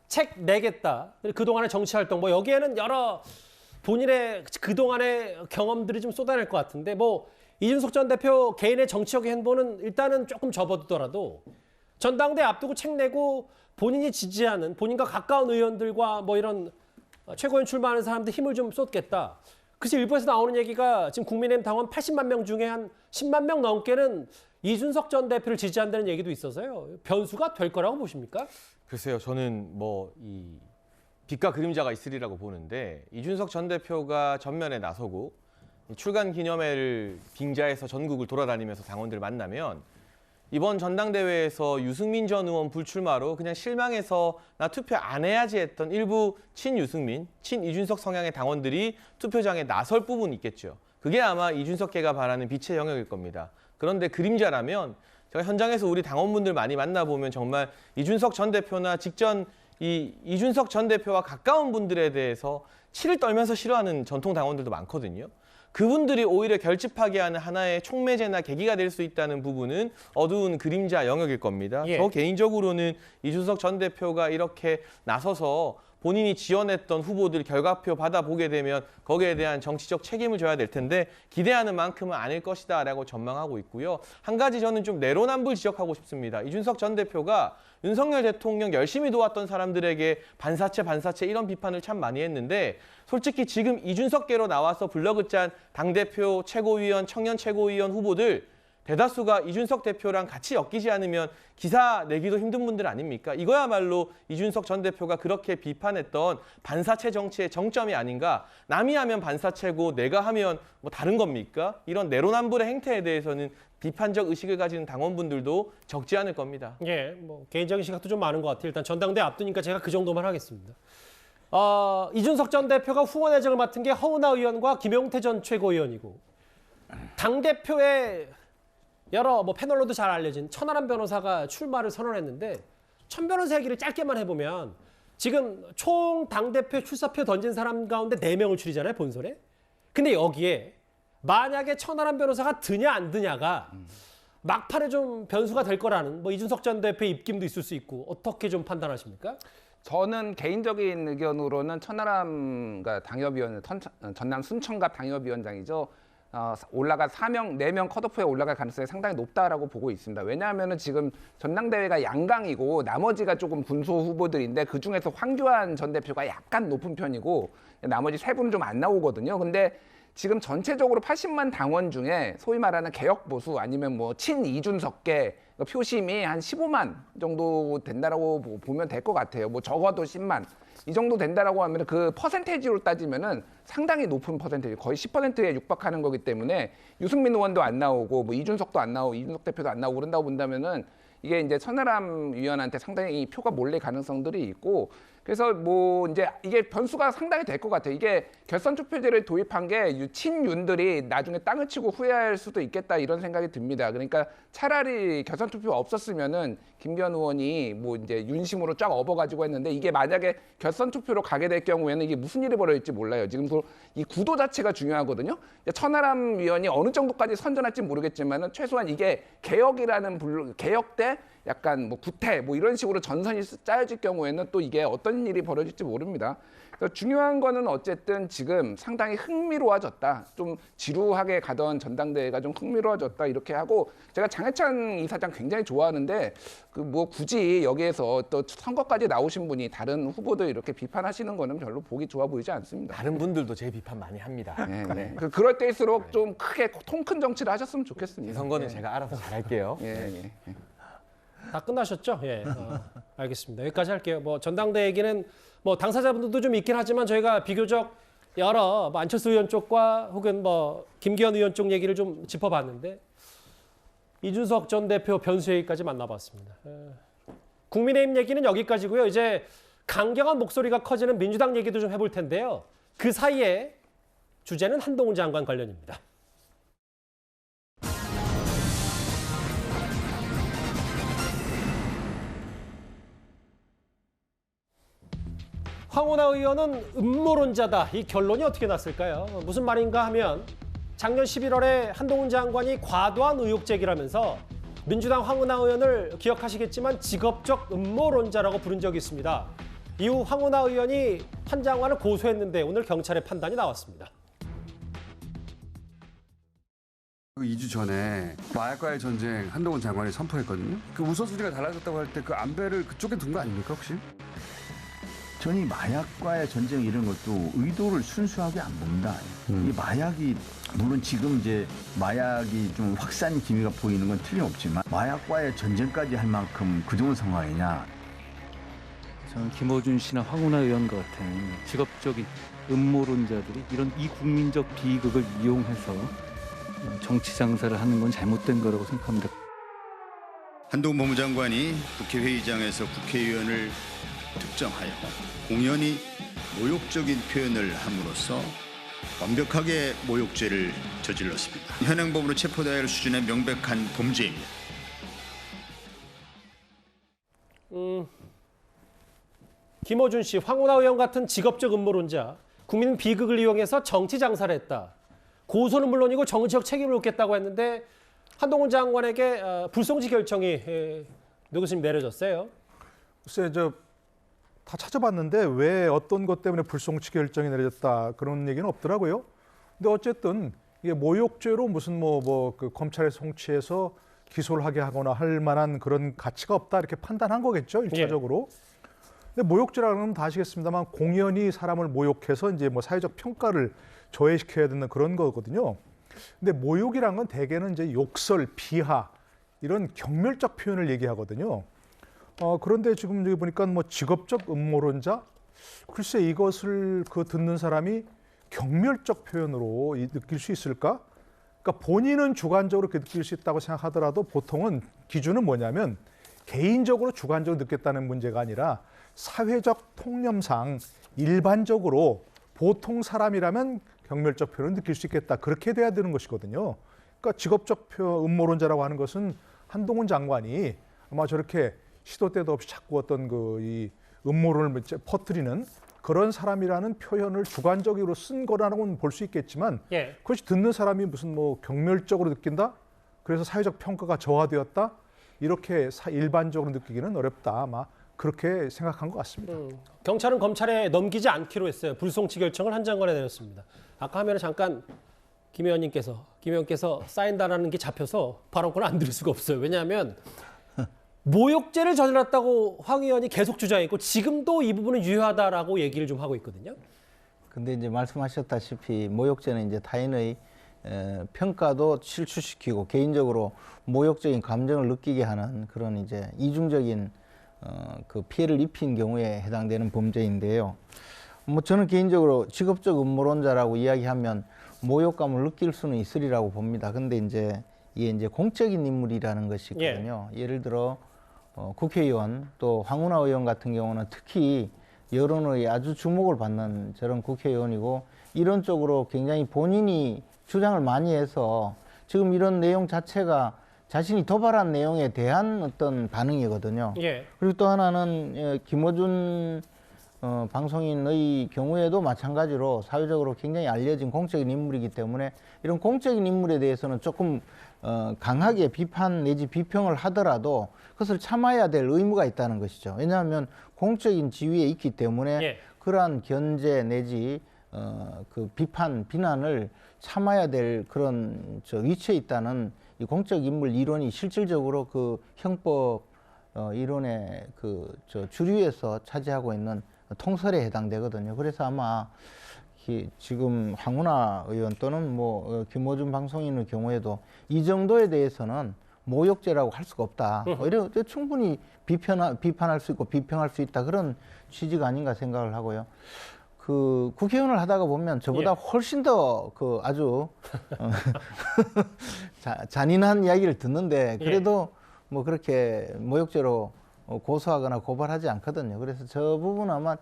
책 내겠다. 그동안의 정치 활동 뭐 여기에는 여러 본인의 그동안의 경험들이 좀 쏟아낼 것 같은데 뭐 이준석 전 대표 개인의 정치적 행보는 일단은 조금 접어두더라도 전당대회 앞두고 책 내고 본인이 지지하는 본인과 가까운 의원들과 뭐 이런 최고위원 출마하는 사람들 힘을 좀 쏟겠다. 그래서 일부에서 나오는 얘기가 지금 국민의힘 당원 80만 명 중에 한 10만 명 넘게는 이준석 전 대표를 지지한다는 얘기도 있어서요. 변수가 될 거라고 보십니까? 글쎄요. 저는 뭐 이 빛과 그림자가 있으리라고 보는데 이준석 전 대표가 전면에 나서고 출간 기념회를 빙자해서 전국을 돌아다니면서 당원들 만나면 이번 전당대회에서 유승민 전 의원 불출마로 그냥 실망해서 나 투표 안 해야지 했던 일부 친유승민, 친이준석 성향의 당원들이 투표장에 나설 부분이 있겠죠. 그게 아마 이준석계가 바라는 빛의 영역일 겁니다. 그런데 그림자라면 제가 현장에서 우리 당원분들 많이 만나보면 정말 이준석 전 대표나 직전 이준석 전 대표와 가까운 분들에 대해서 치를 떨면서 싫어하는 전통 당원들도 많거든요. 그분들이 오히려 결집하게 하는 하나의 촉매제나 계기가 될 수 있다는 부분은 어두운 그림자 영역일 겁니다. 저 개인적으로는 이준석 전 대표가 이렇게 나서서 본인이 지원했던 후보들 결과표 받아보게 되면 거기에 대한 정치적 책임을 져야 될 텐데 기대하는 만큼은 아닐 것이다 라고 전망하고 있고요. 한 가지 저는 좀 내로남불 지적하고 싶습니다. 이준석 전 대표가 윤석열 대통령 열심히 도왔던 사람들에게 반사체 이런 비판을 참 많이 했는데 솔직히 지금 이준석계로 나와서 블러그 짠 당대표, 최고위원, 청년 최고위원 후보들 대다수가 이준석 대표랑 같이 엮이지 않으면 기사 내기도 힘든 분들 아닙니까? 이거야말로 이준석 전 대표가 그렇게 비판했던 반사체 정치의 정점이 아닌가. 남이 하면 반사체고 내가 하면 뭐 다른 겁니까? 이런 내로남불의 행태에 대해서는 비판적 의식을 가지는 당원분들도 적지 않을 겁니다. 뭐 개인적인 시각도 좀 많은 것 같아요. 일단 전당대회 앞두니까 제가 그 정도만 하겠습니다. 이준석 전 대표가 후원회장을 맡은 게 허은하 의원과 김용태 전 최고위원이고 당대표의 여러 패널로도 잘 알려진 천하람 변호사가 출마를 선언했는데 천 변호사 얘기를 짧게만 해보면 지금 총 당대표 출사표 던진 사람 가운데 4명을 추리잖아요, 본선에. 근데 여기에 만약에 천하람 변호사가 드냐 안 드냐가 막판에 좀 변수가 될 거라는 뭐 이준석 전 대표의 입김도 있을 수 있고 어떻게 좀 판단하십니까? 저는 개인적인 의견으로는 천하람 당협위원, 전남 순천갑 당협위원장이죠. 올라가 4명 컷오프에 올라갈 가능성이 상당히 높다라고 보고 있습니다. 왜냐하면 지금 전당대회가 양강이고 나머지가 조금 군소 후보들인데 그중에서 황교안 전 대표가 약간 높은 편이고 나머지 3분은 좀 안 나오거든요. 근데 지금 전체적으로 80만 당원 중에 소위 말하는 개혁보수 아니면 뭐 친이준석계 표심이 한 15만 정도 된다라고 보면 될 것 같아요. 뭐 적어도 10만. 이 정도 된다라고 하면 그 퍼센테이지로 따지면은 상당히 높은 퍼센테이지, 거의 10%에 육박하는 거기 때문에 유승민 의원도 안 나오고 뭐 이준석도 안 나오고 이준석 대표도 안 나오고 그런다고 본다면은 이게 이제 천하람 위원한테 상당히 표가 몰릴 가능성들이 있고 그래서 뭐 이제 이게 변수가 상당히 될 것 같아요. 이게 결선 투표제를 도입한 게 친윤들이 나중에 땅을 치고 후회할 수도 있겠다 이런 생각이 듭니다. 그러니까 차라리 결선 투표 없었으면은 김기현 의원이 뭐 이제 윤심으로 쫙 업어가지고 했는데 이게 만약에 결선 투표로 가게 될 경우에는 이게 무슨 일이 벌어질지 몰라요. 지금 이 구도 자체가 중요하거든요. 천하람 위원이 어느 정도까지 선전할지 모르겠지만은 최소한 이게 개혁이라는 개혁 때 약간 뭐 구태 뭐 이런 식으로 전선이 짜여질 경우에는 또 이게 어떤 일이 벌어질지 모릅니다. 그래서 중요한 거는 어쨌든 지금 상당히 흥미로워졌다. 좀 지루하게 가던 전당대회가 좀 흥미로워졌다 이렇게 하고 제가 장해찬 이사장 굉장히 좋아하는데 그 뭐 굳이 여기에서 또 선거까지 나오신 분이 다른 후보들 이렇게 비판하시는 거는 별로 보기 좋아 보이지 않습니다. 다른 분들도 제 비판 많이 합니다. 네. 그럴 때일수록 좀 크게 통 큰 정치를 하셨으면 좋겠습니다. 이 선거는 제가 알아서 잘할게요. 다 끝나셨죠? 예. 알겠습니다. 여기까지 할게요. 뭐 전당대회 얘기는 뭐 당사자분들도 좀 있긴 하지만 저희가 비교적 여러 뭐 안철수 의원 쪽과 혹은 뭐 김기현 의원 쪽 얘기를 좀 짚어봤는데 이준석 전 대표 변수 얘기까지 만나봤습니다. 국민의힘 얘기는 여기까지고요. 이제 강경한 목소리가 커지는 민주당 얘기도 좀 해볼 텐데요. 그 사이에 주제는 한동훈 장관 관련입니다. 황운하 의원은 음모론자다. 이 결론이 어떻게 났을까요? 무슨 말인가 하면 작년 11월에 한동훈 장관이 과도한 의혹 제기를 하면서 민주당 황운하 의원을 기억하시겠지만 직업적 음모론자라고 부른 적이 있습니다. 이후 황운하 의원이 한 장관을 고소했는데 오늘 경찰의 판단이 나왔습니다. 2주 전에 마약과의 전쟁 한동훈 장관이 선포했거든요. 그 우선순위가 달라졌다고 할 때 그 안배를 그쪽에 둔 거 아닙니까 혹시? 저는 이 마약과의 전쟁 이런 것도 의도를 순수하게 안 봅니다. 이 마약이 물론 지금 이제 마약이 좀 확산 기미가 보이는 건 틀림없지만 마약과의 전쟁까지 할 만큼 그 좋은 상황이냐? 저는 김어준 씨나 황운하 의원 같은 직업적인 음모론자들이 이런 이국민적 비극을 이용해서 정치 장사를 하는 건 잘못된 거라고 생각합니다. 한동훈 법무장관이 국회회의장에서 국회의원을 특정하여 공연히 모욕적인 표현을 함으로써 완벽하게 모욕죄를 저질렀습니다. 현행법으로 체포돼야 할 수준의 명백한 범죄입니다. 김어준 씨, 황운하 의원 같은 직업적 음모론자, 국민 비극을 이용해서 정치 장사를 했다. 고소는 물론이고 정치적 책임을 묻겠다고 했는데 한동훈 장관에게 불송치 결정이 노 교수님 내려졌어요. 글쎄 다 찾아봤는데 왜 어떤 것 때문에 불송치 결정이 내려졌다 그런 얘기는 없더라고요. 근데 어쨌든 이게 모욕죄로 무슨 그 검찰에 송치해서 기소를 하게 하거나 할 만한 그런 가치가 없다 이렇게 판단한 거겠죠, 일차적으로. 근데 모욕죄라는 건 다 아시겠습니다만 공연히 사람을 모욕해서 이제 뭐 사회적 평가를 저해시켜야 되는 그런 거거든요. 근데 모욕이란 건 대개는 이제 욕설, 비하 이런 경멸적 표현을 얘기하거든요. 그런데 지금 여기 보니까 뭐 직업적 음모론자? 글쎄 이것을 듣는 사람이 경멸적 표현으로 느낄 수 있을까? 그러니까 본인은 주관적으로 그렇게 느낄 수 있다고 생각하더라도 보통은 기준은 뭐냐면 개인적으로 주관적으로 느꼈다는 문제가 아니라 사회적 통념상 일반적으로 보통 사람이라면 경멸적 표현을 느낄 수 있겠다. 그렇게 돼야 되는 것이거든요. 그러니까 직업적 음모론자라고 하는 것은 한동훈 장관이 아마 저렇게 시도 때도 없이 자꾸 어떤 이 음모론을 퍼뜨리는 그런 사람이라는 표현을 주관적으로 쓴 거라고는 볼 수 있겠지만 예. 그것이 듣는 사람이 무슨 뭐 경멸적으로 느낀다? 그래서 사회적 평가가 저하되었다? 이렇게 일반적으로 느끼기는 어렵다. 아마 그렇게 생각한 것 같습니다. 경찰은 검찰에 넘기지 않기로 했어요. 불송치 결정을 한 장관에 내렸습니다. 아까 화면에 잠깐 김 의원께서 사인다라는 게 잡혀서 발언권을 안 들을 수가 없어요. 왜냐하면 모욕죄를 저질렀다고 황 의원이 계속 주장했고 지금도 이 부분은 유효하다라고 얘기를 좀 하고 있거든요. 근데 이제 말씀하셨다시피 모욕죄는 이제 타인의 평가도 실추시키고 개인적으로 모욕적인 감정을 느끼게 하는 그런 이제 이중적인 그 피해를 입힌 경우에 해당되는 범죄인데요. 뭐 저는 개인적으로 직업적 음모론자라고 이야기하면 모욕감을 느낄 수는 있으리라고 봅니다. 근데 이제 이게 이제 공적인 인물이라는 것이 있거든요. 예를 들어 국회의원 또 황운하 의원 같은 경우는 특히 여론의 아주 주목을 받는 저런 국회의원이고 이런 쪽으로 굉장히 본인이 주장을 많이 해서 지금 이런 내용 자체가 자신이 도발한 내용에 대한 어떤 반응이거든요. 예. 그리고 또 하나는 김어준 방송인의 경우에도 마찬가지로 사회적으로 굉장히 알려진 공적인 인물이기 때문에 이런 공적인 인물에 대해서는 조금 강하게 비판 내지 비평을 하더라도 그것을 참아야 될 의무가 있다는 것이죠. 왜냐하면 공적인 지위에 있기 때문에 그러한 견제 내지 그 비난을 참아야 될 그런 위치에 있다는 이 공적 인물 이론이 실질적으로 그 형법 이론의 그 주류에서 차지하고 있는 통설에 해당되거든요. 그래서 아마 지금 황운하 의원 또는 뭐 김어준 방송인의 경우에도 이 정도에 대해서는 모욕죄라고 할 수가 없다. 오히려 충분히 비판할 수 있고 비평할 수 있다. 그런 취지가 아닌가 생각을 하고요. 그 국회의원을 하다가 보면 저보다 훨씬 더 그 아주 잔인한 이야기를 듣는데 그래도 뭐 그렇게 모욕죄로 고소하거나 고발하지 않거든요. 그래서 저 부분은 아마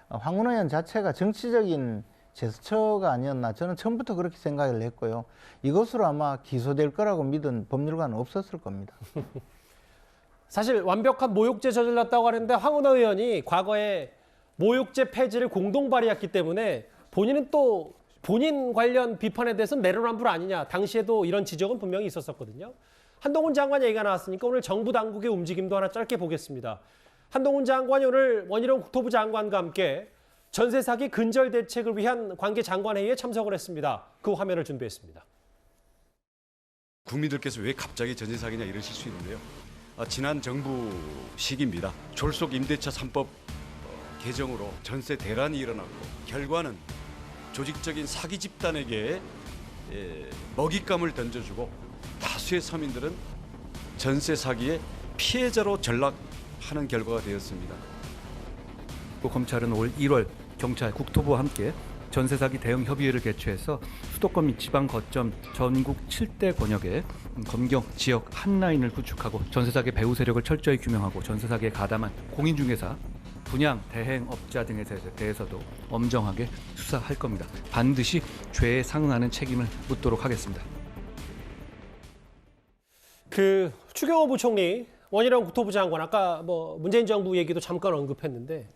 황운하 의원 자체가 정치적인 제스처가 아니었나 저는 처음부터 그렇게 생각을 했고요. 이것으로 아마 기소될 거라고 믿은 법률가는 없었을 겁니다. 사실 완벽한 모욕죄 저질렀다고 하는데 황운하 의원이 과거에 모욕죄 폐지를 공동 발의했기 때문에 본인은 또 본인 관련 비판에 대해서는 내로남불 아니냐. 당시에도 이런 지적은 분명히 있었었거든요. 한동훈 장관 얘기가 나왔으니까 오늘 정부 당국의 움직임도 하나 짧게 보겠습니다. 한동훈 장관이 오늘 원희룡 국토부 장관과 함께 전세 사기 근절 대책을 위한 관계 장관 회의에 참석을 했습니다. 그 화면을 준비했습니다. 국민들께서 왜 갑자기 전세 사기냐 이러실 수 있는데요. 지난 정부 시기입니다. 졸속 임대차 3법 개정으로 전세 대란이 일어났고 결과는 조직적인 사기 집단에게 먹잇감을 던져주고 다수의 서민들은 전세 사기의 피해자로 전락하는 결과가 되었습니다. 검찰은 올 1월 경찰, 국토부와 함께 전세 사기 대응 협의회를 개최해서 수도권 및 지방 거점 전국 7대 권역에 검경 지역 한라인을 구축하고 전세 사기 배후 세력을 철저히 규명하고 전세 사기에 가담한 공인중개사, 분양, 대행업자 등에 대해서도 엄정하게 수사할 겁니다. 반드시 죄에 상응하는 책임을 묻도록 하겠습니다. 그 추경호 부총리, 원희룡 국토부 장관, 아까 뭐 문재인 정부 얘기도 잠깐 언급했는데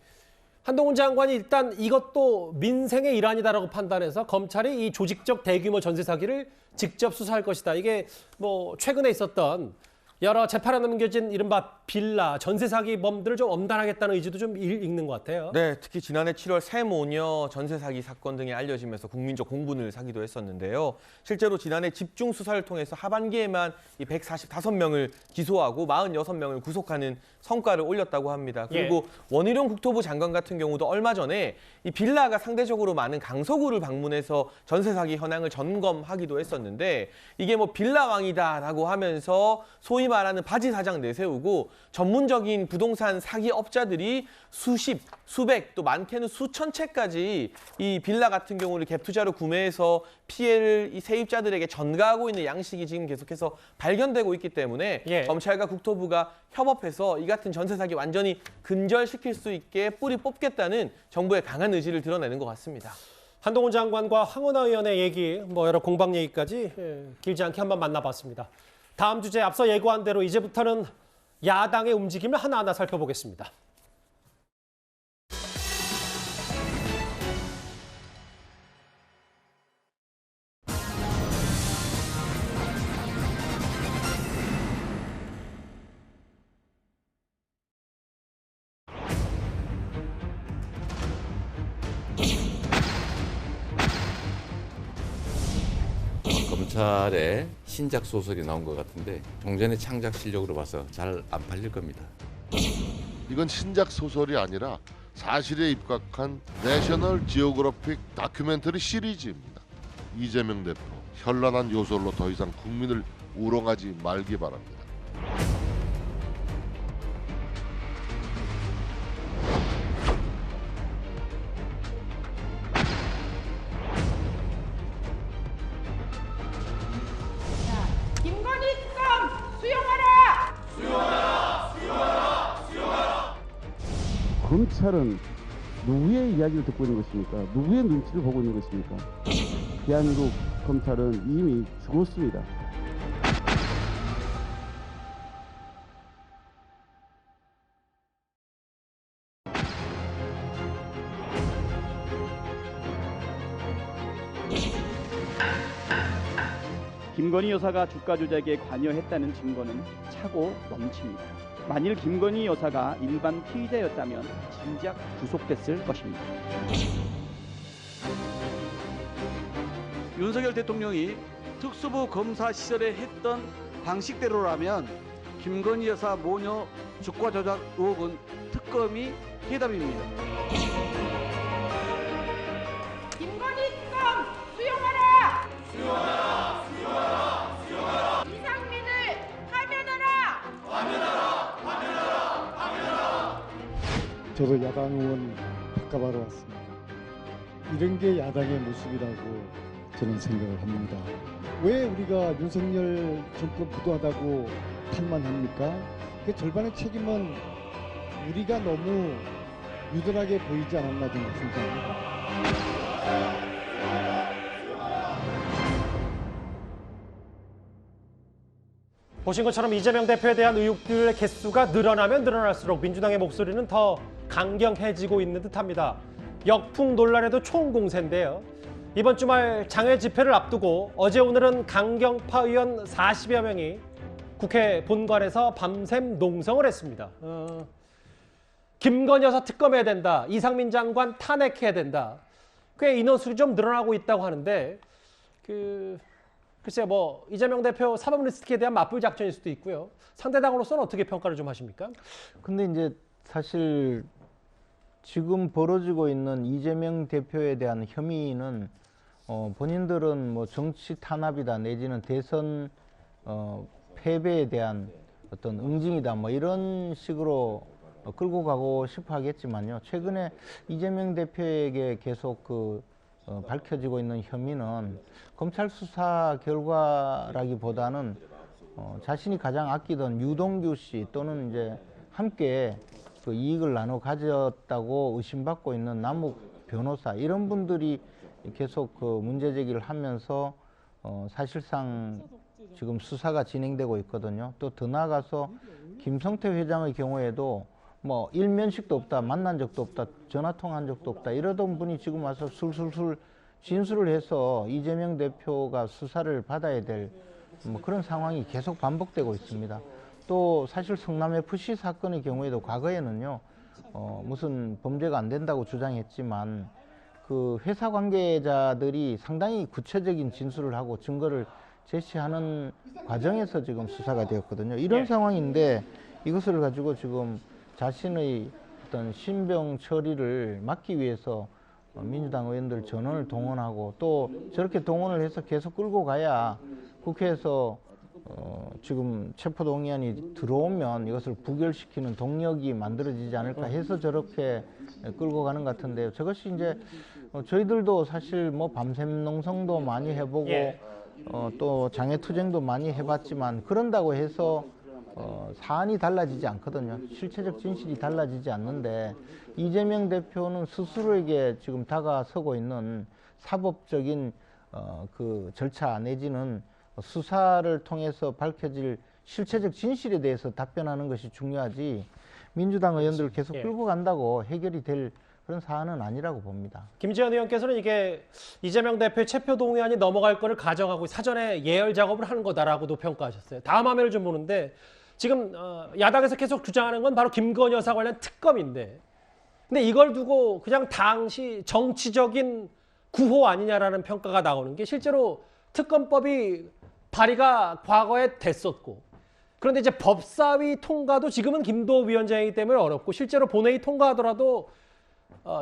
한동훈 장관이 일단 이것도 민생의 일환이다라고 판단해서 검찰이 이 조직적 대규모 전세 사기를 직접 수사할 것이다. 이게 뭐 최근에 있었던 여러 재판에 넘겨진 이른바 빌라, 전세 사기범들을 좀 엄단하겠다는 의지도 좀 읽는 것 같아요. 네, 특히 지난해 7월 세 모녀 전세 사기 사건 등이 알려지면서 국민적 공분을 사기도 했었는데요. 실제로 지난해 집중 수사를 통해서 하반기에만 이 145명을 기소하고 46명을 구속하는 성과를 올렸다고 합니다. 그리고 원희룡 국토부 장관 같은 경우도 얼마 전에 이 빌라가 상대적으로 많은 강서구를 방문해서 전세 사기 현황을 점검하기도 했었는데 이게 뭐 빌라왕이다라고 하면서 소위 말하는 바지 사장 내세우고 전문적인 부동산 사기 업자들이 수십, 수백, 또 많게는 수천 채까지 이 빌라 같은 경우를 갭 투자로 구매해서 피해를 이 세입자들에게 전가하고 있는 양식이 지금 계속해서 발견되고 있기 때문에 검찰과 국토부가 협업해서 이 같은 전세 사기 완전히 근절시킬 수 있게 뿌리 뽑겠다는 정부의 강한 의지를 드러내는 것 같습니다. 한동훈 장관과 황운하 의원의 얘기, 뭐 여러 공방 얘기까지 길지 않게 한번 만나봤습니다. 다음 주제 앞서 예고한 대로 이제부터는 야당의 움직임을 하나하나 살펴보겠습니다. 여사의 신작 소설이 나온 것 같은데 종전의 창작 실력으로 봐서 잘 안 팔릴 겁니다. 이건 신작 소설이 아니라 사실에 입각한 내셔널 지오그래픽 다큐멘터리 시리즈입니다. 이재명 대표, 현란한 요소로 더 이상 국민을 우롱하지 말기 바랍니다. 김건희 특검 수용하라! 검찰은 누구의 이야기를 듣고 있는 것입니까? 누구의 눈치를 보고 있는 것입니까? 대한민국 검찰은 이미 죽었습니다. 김건희 여사가 주가 조작에 관여했다는 증거는 차고 넘칩니다. 만일 김건희 여사가 일반 피의자였다면 진작 구속됐을 것입니다. 윤석열 대통령이 특수부 검사 시절에 했던 방식대로라면 김건희 여사 모녀 주가 조작 의혹은 특검이 해답입니다. 김건희 특검 수용하라! 이상민을 파면하라! 저도 야당 의원 바꿔바러 왔습니다. 이런 게 야당의 모습이라고 저는 생각을 합니다. 왜 우리가 윤석열 정권 부도하다고 탄만합니까? 그 절반의 책임은 우리가 너무 유들하게 보이지 않았나 저는 생각합니다. 보신 것처럼 이재명 대표에 대한 의혹들의 개수가 늘어나면 늘어날수록 민주당의 목소리는 더 강경해지고 있는 듯합니다. 역풍 논란에도 총공세인데요. 이번 주말 장외 집회를 앞두고 어제 오늘은 강경파 의원 40여 명이 국회 본관에서 밤샘 농성을 했습니다. 김건희 여사 특검해야 된다. 이상민 장관 탄핵해야 된다. 꽤 인원수가 좀 늘어나고 있다고 하는데 글쎄요, 뭐 이재명 대표 사법 리스크에 대한 맞불 작전일 수도 있고요. 상대당으로서는 어떻게 평가를 좀 하십니까? 근데 이제 사실 지금 벌어지고 있는 이재명 대표에 대한 혐의는 본인들은 뭐 정치 탄압이다 내지는 대선 패배에 대한 어떤 응징이다 뭐 이런 식으로 끌고 가고 싶어 하겠지만요. 최근에 이재명 대표에게 계속 밝혀지고 있는 혐의는 검찰 수사 결과라기보다는 자신이 가장 아끼던 유동규 씨 또는 이제 함께 그 이익을 나눠 가졌다고 의심받고 있는 남욱 변호사 이런 분들이 계속 문제 제기를 하면서 사실상 지금 수사가 진행되고 있거든요. 또 더 나아가서 김성태 회장의 경우에도 뭐 일면식도 없다, 만난 적도 없다, 전화 통화한 적도 없다 이러던 분이 지금 와서 술술술 진술을 해서 이재명 대표가 수사를 받아야 될 뭐 그런 상황이 계속 반복되고 있습니다. 또 사실 성남 FC 사건의 경우에도 과거에는요 무슨 범죄가 안 된다고 주장했지만 그 회사 관계자들이 상당히 구체적인 진술을 하고 증거를 제시하는 과정에서 지금 수사가 되었거든요. 이런 상황인데 이것을 가지고 지금 자신의 어떤 신병 처리를 막기 위해서 민주당 의원들 전원을 동원하고 또 저렇게 동원을 해서 계속 끌고 가야 국회에서 지금 체포동의안이 들어오면 이것을 부결시키는 동력이 만들어지지 않을까 해서 저렇게 끌고 가는 것 같은데요. 저것이 이제 저희들도 사실 뭐 밤샘 농성도 많이 해보고 또 장애투쟁도 많이 해봤지만 그런다고 해서 사안이 달라지지 않거든요. 실체적 진실이 달라지지 않는데 이재명 대표는 스스로에게 지금 다가서고 있는 사법적인 그 절차 내지는 수사를 통해서 밝혀질 실체적 진실에 대해서 답변하는 것이 중요하지 민주당 의원들을 계속 끌고 간다고 해결이 될 그런 사안은 아니라고 봅니다. 김재현 의원께서는 이게 이재명 대표의 체포동의안이 넘어갈 거를 가정하고 사전에 예열 작업을 하는 거다라고도 평가하셨어요. 다음 화면을 좀 보는데 지금 야당에서 계속 주장하는 건 바로 김건희 여사 관련 특검인데 근데 이걸 두고 그냥 당시 정치적인 구호 아니냐라는 평가가 나오는 게 실제로 특검법이 발의가 과거에 됐었고 그런데 이제 법사위 통과도 지금은 김도우 위원장이기 때문에 어렵고 실제로 본회의 통과하더라도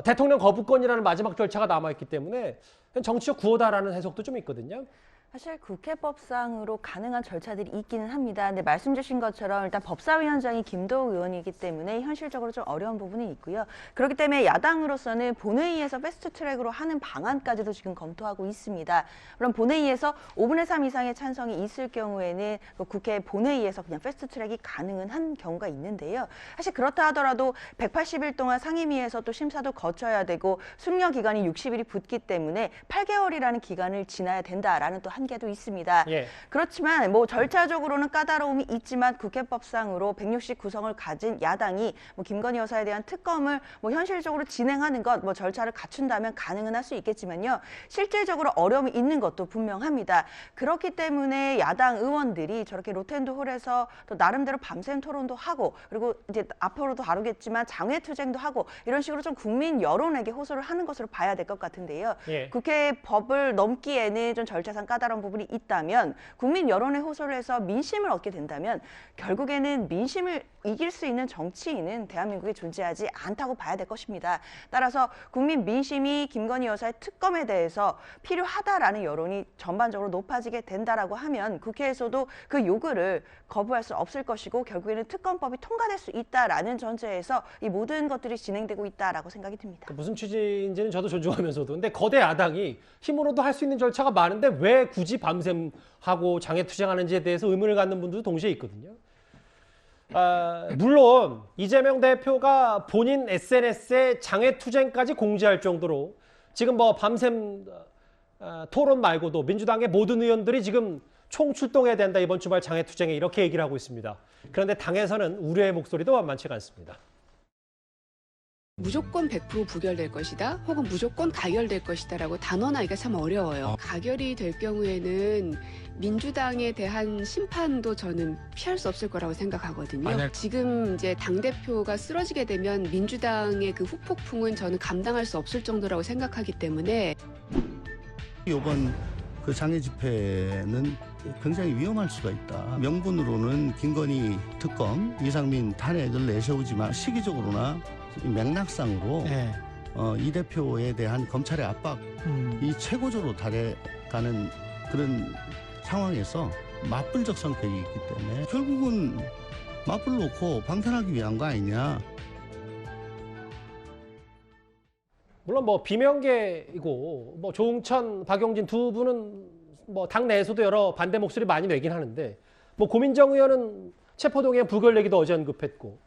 대통령 거부권이라는 마지막 절차가 남아있기 때문에 정치적 구호다라는 해석도 좀 있거든요. 사실 국회법상으로 가능한 절차들이 있기는 합니다. 근데 말씀 주신 것처럼 일단 법사위원장이 김도우 의원이기 때문에 현실적으로 좀 어려운 부분이 있고요. 그렇기 때문에 야당으로서는 본회의에서 패스트트랙으로 하는 방안까지도 지금 검토하고 있습니다. 그럼 본회의에서 5분의 3 이상의 찬성이 있을 경우에는 국회 본회의에서 그냥 패스트트랙이 가능은 한 경우가 있는데요. 사실 그렇다 하더라도 180일 동안 상임위에서 또 심사도 거쳐야 되고 숙려 기간이 60일이 붙기 때문에 8개월이라는 기간을 지나야 된다라는 또 한계도 있습니다. 예. 그렇지만 뭐 절차적으로는 까다로움이 있지만 국회법상으로 160 구성을 가진 야당이 뭐 김건희 여사에 대한 특검을 뭐 현실적으로 진행하는 것, 뭐 절차를 갖춘다면 가능은 할 수 있겠지만요. 실질적으로 어려움이 있는 것도 분명합니다. 그렇기 때문에 야당 의원들이 저렇게 로텐드 홀에서 또 나름대로 밤샘 토론도 하고 그리고 이제 앞으로도 다루겠지만 장외투쟁도 하고 이런 식으로 좀 국민 여론에게 호소를 하는 것으로 봐야 될 것 같은데요. 예. 국회 법을 넘기에는 좀 절차상 까다로운 부분이 있다면 국민 여론에 호소를 해서 민심을 얻게 된다면 결국에는 민심을 이길 수 있는 정치인은 대한민국에 존재하지 않다고 봐야 될 것입니다. 따라서 국민 민심이 김건희 여사의 특검에 대해서 필요하다라는 여론이 전반적으로 높아지게 된다라고 하면 국회에서도 그 요구를 거부할 수 없을 것이고 결국에는 특검법이 통과될 수 있다라는 전제에서 이 모든 것들이 진행되고 있다라고 생각이 듭니다. 무슨 취지인지는 저도 존중하면서도 근데 거대 야당이 힘으로도 할 수 있는 절차가 많은데 왜 굳이 밤샘 하고 장애투쟁하는지에 대해서 의문을 갖는 분들도 동시에 있거든요. 물론 이재명 대표가 본인 SNS에 장애투쟁까지 공지할 정도로 지금 뭐 밤샘 토론 말고도 민주당의 모든 의원들이 지금 총출동해야 된다 이번 주말 장애투쟁에 이렇게 얘기를 하고 있습니다. 그런데 당에서는 우려의 목소리도 만만치가 않습니다. 무조건 100% 부결될 것이다 혹은 무조건 가결될 것이다 라고 단언하기가 참 어려워요. 가결이 될 경우에는 민주당에 대한 심판도 저는 피할 수 없을 거라고 생각하거든요. 지금 이제 당대표가 쓰러지게 되면 민주당의 그 후폭풍은 저는 감당할 수 없을 정도라고 생각하기 때문에 이번 그 장애 집회는 굉장히 위험할 수가 있다. 명분으로는 김건희 특검, 이상민 탄핵을 내세우지만 시기적으로나 맥락상으로 이 대표에 대한 검찰의 압박 이 최고조로 달해가는 그런 상황에서 맞불적 성격이 있기 때문에 결국은 맞불 놓고 방탄하기 위한 거 아니냐. 물론 뭐 비명계이고 뭐 조응천, 박용진 두 분은 뭐 당 내에서도 여러 반대 목소리 많이 내긴 하는데 뭐 고민정 의원은 체포동의안 부결 내기도 어제 언급했고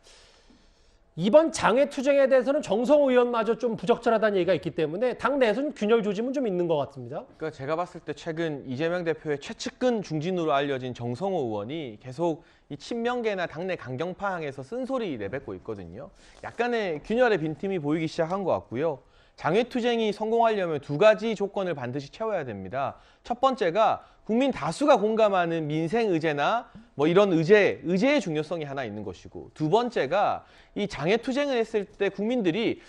이번 장애투쟁에 대해서는 정성호 의원마저 좀 부적절하다는 얘기가 있기 때문에 당 내에서는 균열 조짐은 좀 있는 것 같습니다. 그러니까 제가 봤을 때 최근 이재명 대표의 최측근 중진으로 알려진 정성호 의원이 계속 이 친명계나 당내 강경파항에서 쓴소리 내뱉고 있거든요. 약간의 균열의 빈틈이 보이기 시작한 것 같고요. 장외투쟁이 성공하려면 두 가지 조건을 반드시 채워야 됩니다. 첫 번째가 국민 다수가 공감하는 민생 의제나 뭐 이런 의제의 중요성이 하나 있는 것이고 두 번째가 이 장애투쟁을 했을 때 국민들이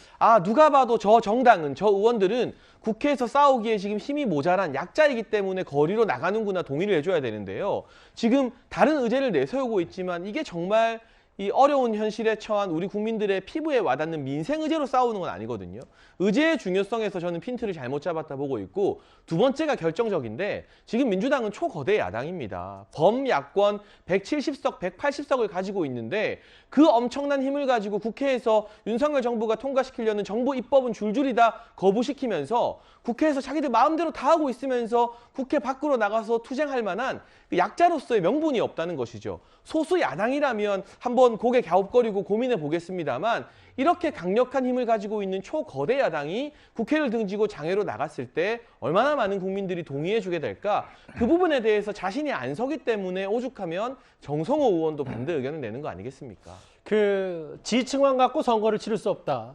누가 봐도 저 정당은 저 의원들은 국회에서 싸우기에 지금 힘이 모자란 약자이기 때문에 거리로 나가는구나 동의를 해줘야 되는데요. 지금 다른 의제를 내세우고 있지만 이게 정말 이 어려운 현실에 처한 우리 국민들의 피부에 와닿는 민생 의제로 싸우는 건 아니거든요. 의제의 중요성에서 저는 핀트를 잘못 잡았다 보고 있고 두 번째가 결정적인데 지금 민주당은 초거대 야당입니다. 범야권 170석, 180석을 가지고 있는데 그 엄청난 힘을 가지고 국회에서 윤석열 정부가 통과시키려는 정부 입법은 줄줄이 다 거부시키면서 국회에서 자기들 마음대로 다 하고 있으면서 국회 밖으로 나가서 투쟁할 만한 약자로서의 명분이 없다는 것이죠. 소수 야당이라면 한번 고개 갸웃거리고 고민해 보겠습니다만 이렇게 강력한 힘을 가지고 있는 초거대 야당이 국회를 등지고 장외로 나갔을 때 얼마나 많은 국민들이 동의해 주게 될까? 그 부분에 대해서 자신이 안 서기 때문에 오죽하면 정성호 의원도 반대 의견을 내는 거 아니겠습니까? 그 지지층만 갖고 선거를 치를 수 없다.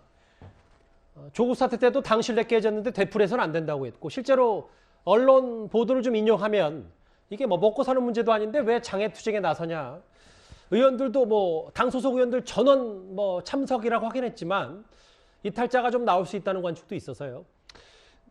조국 사태 때도 당 신뢰 깨졌는데 되풀이해서는 안 된다고 했고 실제로 언론 보도를 좀 인용하면 이게 뭐 먹고 사는 문제도 아닌데 왜 장애투쟁에 나서냐. 의원들도 뭐 당 소속 의원들 전원 뭐 참석이라고 하긴 했지만 이탈자가 좀 나올 수 있다는 관측도 있어서요.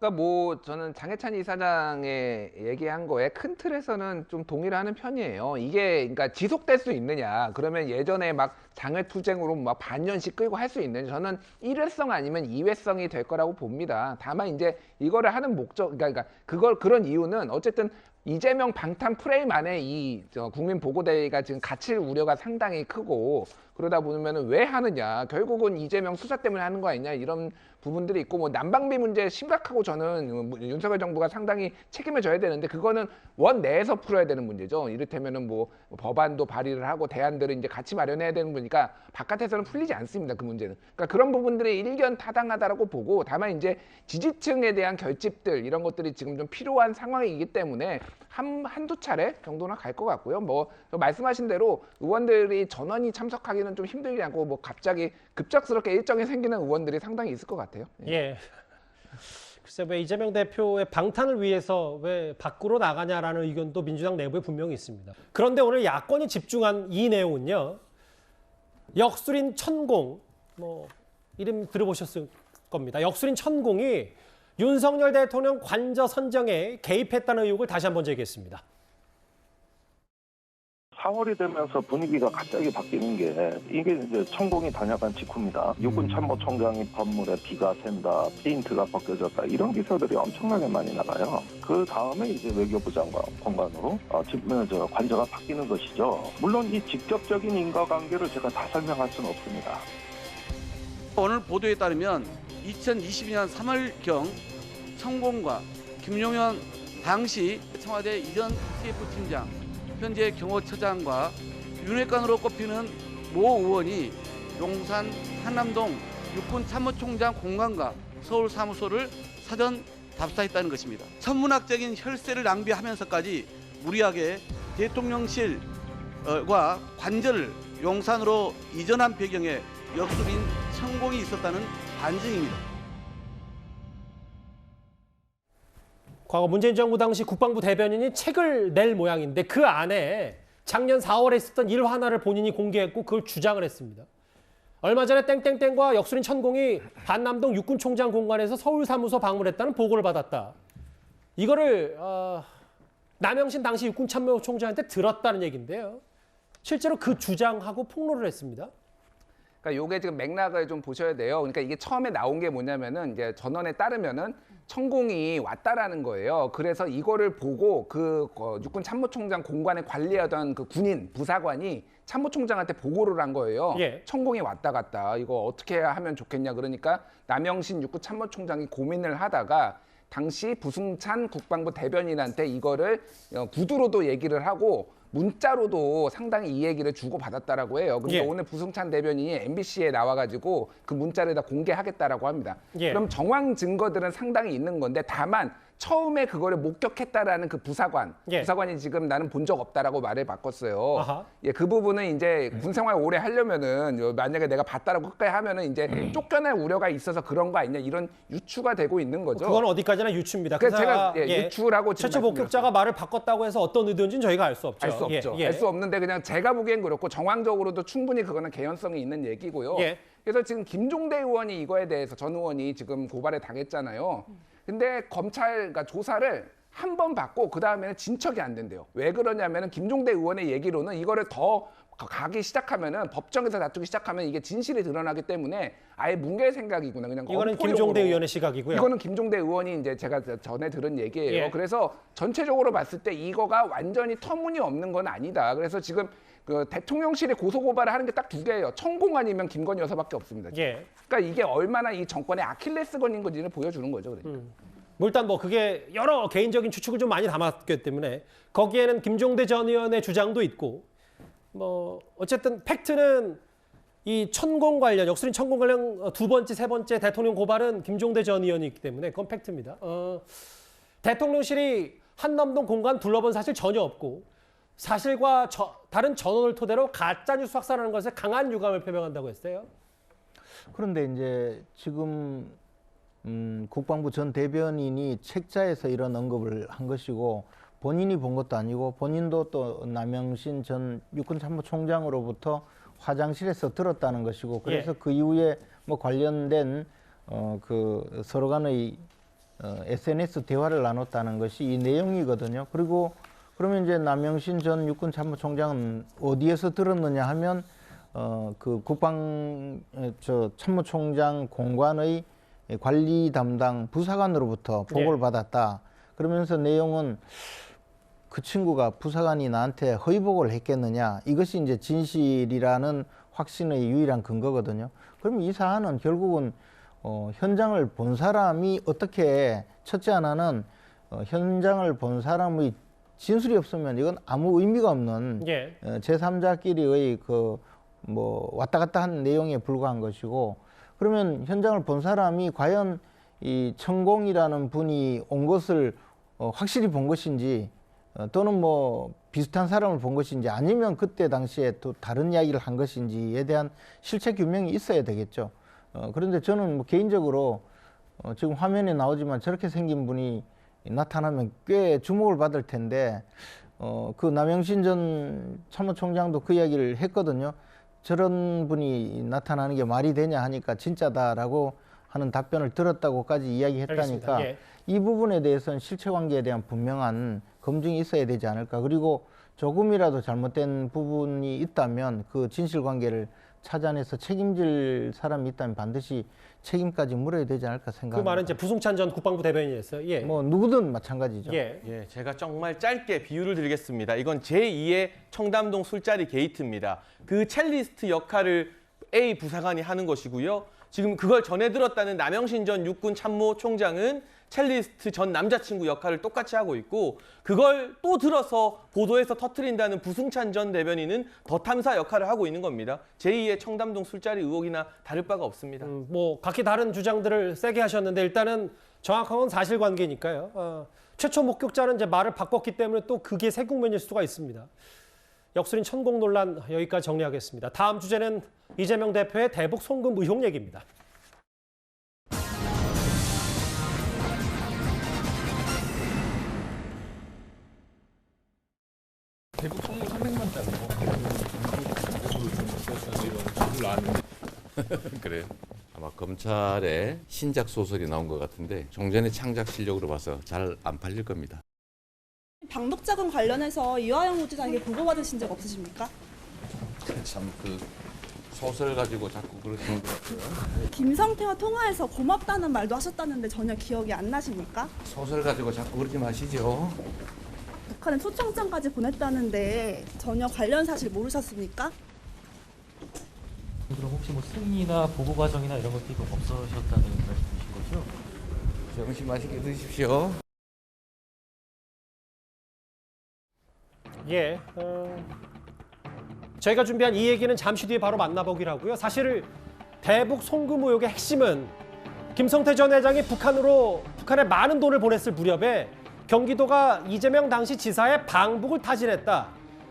그러니까 뭐 저는 장해찬 이사장의 얘기한 거에 큰 틀에서는 좀 동의를 하는 편이에요. 이게 그러니까 지속될 수 있느냐? 그러면 예전에 막 장외투쟁으로 막 반년씩 끌고 할 수 있느냐? 저는 일회성 아니면 이회성이 될 거라고 봅니다. 다만 이제 이거를 하는 목적, 그러니까 그런 이유는 어쨌든 이재명 방탄 프레임 안에 이 국민보고대회가 지금 갇힐 우려가 상당히 크고 그러다 보면 왜 하느냐 결국은 이재명 수사 때문에 하는 거 아니냐 이런 부분들이 있고 뭐 난방비 문제 심각하고 저는 윤석열 정부가 상당히 책임을 져야 되는데 그거는 원 내에서 풀어야 되는 문제죠. 이를테면은 뭐 법안도 발의를 하고 대안들을 이제 같이 마련해야 되는 거니까 바깥에서는 풀리지 않습니다. 그 문제는. 그러니까 그런 부분들이 일견 타당하다라고 보고 다만 이제 지지층에 대한 결집들 이런 것들이 지금 좀 필요한 상황이기 때문에 한두 차례 정도나 갈 것 같고요. 뭐 말씀하신 대로 의원들이 전원이 참석하기는 좀 힘들지 않고 뭐 갑자기 급작스럽게 일정이 생기는 의원들이 상당히 있을 것 같아요. 예. 글쎄 왜 이재명 대표의 방탄을 위해서 왜 밖으로 나가냐라는 의견도 민주당 내부에 분명히 있습니다. 그런데 오늘 야권이 집중한 이 내용은요. 역술인 천공, 뭐 이름 들어보셨을 겁니다. 역술인 천공이 윤석열 대통령 관저 선정에 개입했다는 의혹을 다시 한번 제기했습니다. 4월이 되면서 분위기가 갑자기 바뀌는 게 이게 이제 천공이 다녀간 직후입니다. 육군 참모총장이 건물에 비가 샌다, 페인트가 벗겨졌다 이런 기사들이 엄청나게 많이 나가요. 그 다음에 이제 외교부 장관 공간으로 관저가 바뀌는 것이죠. 물론 이 직접적인 인과관계를 제가 다 설명할 수는 없습니다. 오늘 보도에 따르면 2022년 3월경 천공과 김용현 당시 청와대 이전 CF팀장 현재 경호처장과 윤핵관으로 꼽히는 모 의원이 용산 한남동 육군 참모총장 공간과 서울 사무소를 사전 답사했다는 것입니다. 천문학적인 혈세를 낭비하면서까지 무리하게 대통령실과 관저를 용산으로 이전한 배경에 역술인 천공이 있었다는 반증입니다. 과거 문재인 정부 당시 국방부 대변인이 책을 낼 모양인데 그 안에 작년 4월에 있었던 일화나를 본인이 공개했고 그걸 주장을 했습니다. 얼마 전에 땡땡땡과 역술인 천공이 반남동 육군총장 공간에서 서울사무소 방문했다는 보고를 받았다. 이거를 남영신 당시 육군참모총장한테 들었다는 얘기인데요. 실제로 그 주장하고 폭로를 했습니다. 그러니까 요게 지금 맥락을 좀 보셔야 돼요. 그러니까 이게 처음에 나온 게 뭐냐면은 이제 전원에 따르면은 천공이 왔다라는 거예요. 그래서 이거를 보고 그 육군 참모총장 공관에 관리하던 그 군인 부사관이 참모총장한테 보고를 한 거예요. 예. 천공이 왔다 갔다 이거 어떻게 하면 좋겠냐 그러니까 남영신 육군 참모총장이 고민을 하다가 당시 부승찬 국방부 대변인한테 이거를 구두로도 얘기를 하고 문자로도 상당히 이 얘기를 주고받았다라고 해요. 근데 예. 오늘 부승찬 대변인이 MBC에 나와가지고 그 문자를 다 공개하겠다라고 합니다. 예. 그럼 정황 증거들은 상당히 있는 건데 다만 처음에 그거를 목격했다라는 그 부사관, 예. 부사관이 지금 나는 본 적 없다라고 말을 바꿨어요. 아하. 예, 그 부분은 이제 군 생활 오래 하려면은 만약에 내가 봤다라고 끝까지 하면은 이제 쫓겨날 우려가 있어서 그런 거 아니냐 이런 유추가 되고 있는 거죠. 그건 어디까지나 유추입니다. 그러니까 제가 유추라고 지금 최초 목격자가 말을 바꿨다고 해서 어떤 의도인지는 저희가 알 수 없죠. 알 수 없죠. 예. 알 수 없는데 그냥 제가 보기엔 그렇고 정황적으로도 충분히 그거는 개연성이 있는 얘기고요. 예. 그래서 지금 김종대 의원이 이거에 대해서 전 의원이 지금 고발을 당했잖아요. 근데 검찰과 조사를 한 번 받고 그 다음에는 진척이 안 된대요. 왜 그러냐면은 김종대 의원의 얘기로는 이거를 더 가기 시작하면은 법정에서 다투기 시작하면 이게 진실이 드러나기 때문에 아예 뭉갤 생각이구나. 그냥 이거는 엄포용으로. 김종대 의원의 시각이고요. 이거는 김종대 의원이 이제 제가 전에 들은 얘기예요. 예. 그래서 전체적으로 봤을 때 이거가 완전히 터무니없는 건 아니다. 그래서 지금 그 대통령실에 고소고발을 하는 게 딱 두 개예요. 천공 아니면 김건희 여사밖에 없습니다. 예. 그러니까 이게 얼마나 이 정권의 아킬레스건인 건지를 보여주는 거죠. 그러니까. 뭐 일단 뭐 그게 여러 개인적인 추측을 좀 많이 담았기 때문에 거기에는 김종대 전 의원의 주장도 있고 뭐 어쨌든 팩트는 이 천공 관련 역술인 천공 관련 두 번째 세 번째 대통령 고발은 김종대 전 의원이 있기 때문에 그건 팩트입니다. 대통령실이 한남동 공간 둘러본 사실 전혀 없고 사실과 다른 전원을 토대로 가짜 뉴스 확산하는 것에 강한 유감을 표명한다고 했어요. 그런데 이제 지금 국방부 전 대변인이 책자에서 이런 언급을 한 것이고 본인이 본 것도 아니고 본인도 또 남영신 전 육군 참모총장으로부터 화장실에서 들었다는 것이고 그래서 예. 그 이후에 뭐 관련된 그 서로 간의 SNS 대화를 나눴다는 것이 이 내용이거든요. 그리고 그러면 이제 남영신 전 육군 참모총장은 어디에서 들었느냐 하면 그 참모총장 공관의 관리 담당 부사관으로부터 보고를 받았다. 그러면서 내용은 그 친구가 부사관이 나한테 허위 보고를 했겠느냐. 이것이 이제 진실이라는 확신의 유일한 근거거든요. 그러면 이 사안은 결국은 현장을 본 사람이 어떻게 첫째 하나는 현장을 본 사람의 진술이 없으면 이건 아무 의미가 없는 예. 제3자끼리의 왔다 갔다 한 내용에 불과한 것이고 그러면 현장을 본 사람이 과연 이 천공이라는 분이 온 것을 확실히 본 것인지 또는 비슷한 사람을 본 것인지 아니면 그때 당시에 또 다른 이야기를 한 것인지에 대한 실체 규명이 있어야 되겠죠. 그런데 저는 개인적으로 지금 화면에 나오지만 저렇게 생긴 분이 나타나면 꽤 주목을 받을 텐데 그 남영신 전 참모총장도 그 이야기를 했거든요. 저런 분이 나타나는 게 말이 되냐 하니까 진짜다라고 하는 답변을 들었다고까지 이야기했다니까 예. 이 부분에 대해서는 실체관계에 대한 분명한 검증이 있어야 되지 않을까. 그리고 조금이라도 잘못된 부분이 있다면 그 진실관계를 찾아내서 책임질 사람이 있다면 반드시 책임까지 물어야 되지 않을까 생각합니다. 그 말은 이제 부승찬 전 국방부 대변인이었어요. 예. 누구든 마찬가지죠. 예, 제가 정말 짧게 비유를 드리겠습니다. 이건 제2의 청담동 술자리 게이트입니다. 그 첼리스트 역할을 A 부사관이 하는 것이고요. 지금 그걸 전해 들었다는 남영신 전 육군 참모총장은 첼리스트 전 남자친구 역할을 똑같이 하고 있고 그걸 또 들어서 보도에서 터뜨린다는 부승찬 전 대변인은 더 탐사 역할을 하고 있는 겁니다. 제2의 청담동 술자리 의혹이나 다를 바가 없습니다. 각기 다른 주장들을 세게 하셨는데 일단은 정확한 건 사실관계니까요. 최초 목격자는 이제 말을 바꿨기 때문에 또 그게 새 국면일 수가 있습니다. 역술인 천공 논란 여기까지 정리하겠습니다. 다음 주제는 이재명 대표의 대북 송금 의혹 얘기입니다. 대북 송금 300만짜리 나왔는데 그래요? 아마 검찰에 신작 소설이 나온 것 같은데 종전의 창작 실력으로 봐서 잘 안 팔릴 겁니다. 방독자금 관련해서 이화영 후지사에게 보고받으신 적 없으십니까? 참 그 소설 가지고 자꾸 그러시는 것 같아요. 김성태와 통화해서 고맙다는 말도 하셨다는데 전혀 기억이 안 나십니까? 소설 가지고 자꾸 그러지 마시죠. 북한에 초청장까지 보냈다는데 전혀 관련 사실 모르셨습니까? 그럼 혹시 승인이나 보고 과정이나 이런 것들이 없으셨다는 말씀이신 거죠? 점심 맛있게 드십시오. 예, 저희가 준비한 이 얘기는 잠시 뒤에 바로 만나보기로 하고요. 사실 대북 송금 의혹의 핵심은 김성태 전 회장이 북한에 많은 돈을 보냈을 무렵에 경기도가 이재명 당시 지사의 방북을 타진했다.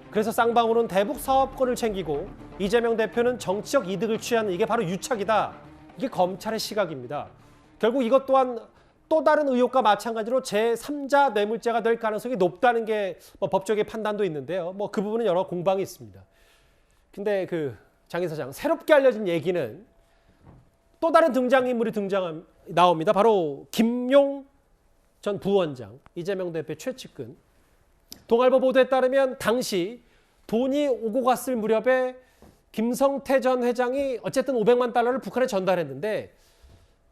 그래서 쌍방울은 대북 사업권을 챙기고 이재명 대표는 정치적 이득을 취하는 이게 바로 유착이다. 이게 검찰의 시각입니다. 결국 이것 또한 또 다른 의혹과 마찬가지로 제3자 뇌물죄가 될 가능성이 높다는 게 법적인 판단도 있는데요. 그 부분은 여러 공방이 있습니다. 근데 장 이사장, 새롭게 알려진 얘기는 또 다른 등장인물이 나옵니다. 바로 김용 전 부원장, 이재명 대표 최측근. 동아일보 보도에 따르면 당시 돈이 오고 갔을 무렵에 김성태 전 회장이 어쨌든 500만 달러를 북한에 전달했는데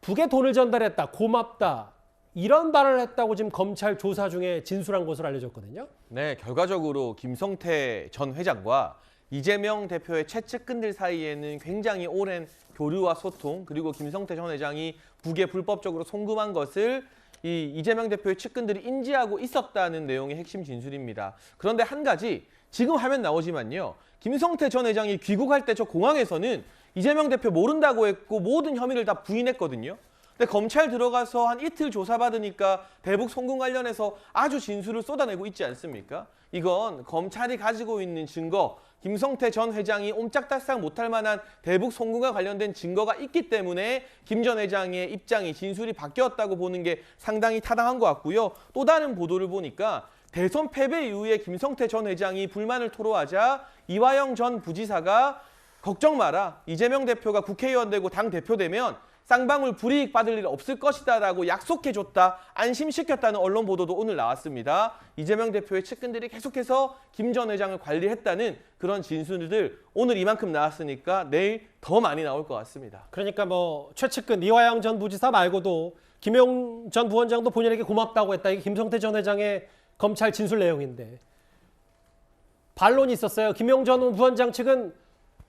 북에 돈을 전달했다, 고맙다, 이런 말을 했다고 지금 검찰 조사 중에 진술한 것으로 알려졌거든요. 네, 결과적으로 김성태 전 회장과 이재명 대표의 최측근들 사이에는 굉장히 오랜 교류와 소통, 그리고 김성태 전 회장이 북에 불법적으로 송금한 것을 이재명 대표의 측근들이 인지하고 있었다는 내용의 핵심 진술입니다. 그런데 한 가지, 지금 화면 나오지만요. 김성태 전 회장이 귀국할 때 저 공항에서는 이재명 대표 모른다고 했고 모든 혐의를 다 부인했거든요. 근데 검찰 들어가서 한 이틀 조사받으니까 대북 송금 관련해서 아주 진술을 쏟아내고 있지 않습니까? 이건 검찰이 가지고 있는 증거, 김성태 전 회장이 옴짝달싹 못할 만한 대북 송금과 관련된 증거가 있기 때문에 김 전 회장의 입장이 진술이 바뀌었다고 보는 게 상당히 타당한 것 같고요. 또 다른 보도를 보니까 대선 패배 이후에 김성태 전 회장이 불만을 토로하자 이화영 전 부지사가 걱정 마라. 이재명 대표가 국회의원 되고 당대표 되면 쌍방울 불이익 받을 일 없을 것이다라고 약속해줬다, 안심시켰다는 언론 보도도 오늘 나왔습니다. 이재명 대표의 측근들이 계속해서 김 전 회장을 관리했다는 그런 진술들 오늘 이만큼 나왔으니까 내일 더 많이 나올 것 같습니다. 그러니까 뭐 최측근 이화영 전 부지사 말고도 김용 전 부원장도 본인에게 고맙다고 했다. 이게 김성태 전 회장의 검찰 진술 내용인데 반론이 있었어요. 김용 전 부원장 측은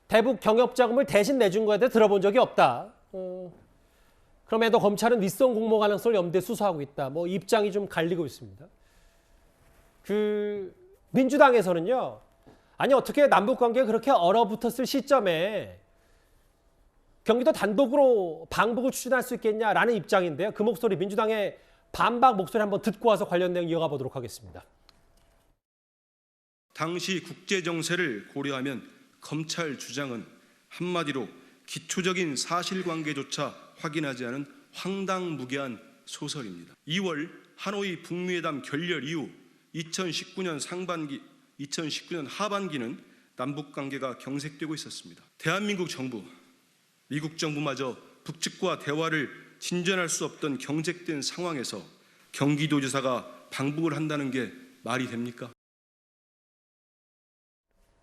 대북 경협자금을 대신 내준 거에 대해 들어본 적이 없다. 그럼에도 검찰은 윗선 공모 가능성을 염두에 수사하고 있다. 뭐 입장이 좀 갈리고 있습니다. 그 민주당에서는요. 아니 어떻게 남북 관계가 그렇게 얼어붙었을 시점에 경기도 단독으로 방북을 추진할 수 있겠냐라는 입장인데요. 그 목소리 민주당의 반박 목소리 한번 듣고 와서 관련 내용 이어가 보도록 하겠습니다. 당시 국제 정세를 고려하면 검찰 주장은 한마디로 기초적인 사실관계조차 확인하지 않은 황당무계한 소설입니다. 2월 하노이 북미회담 결렬 이후 2019년 하반기는 남북관계가 경색되고 있었습니다. 대한민국 정부, 미국 정부마저 북측과 대화를 진전할 수 없던 경색된 상황에서 경기도지사가 방북을 한다는 게 말이 됩니까?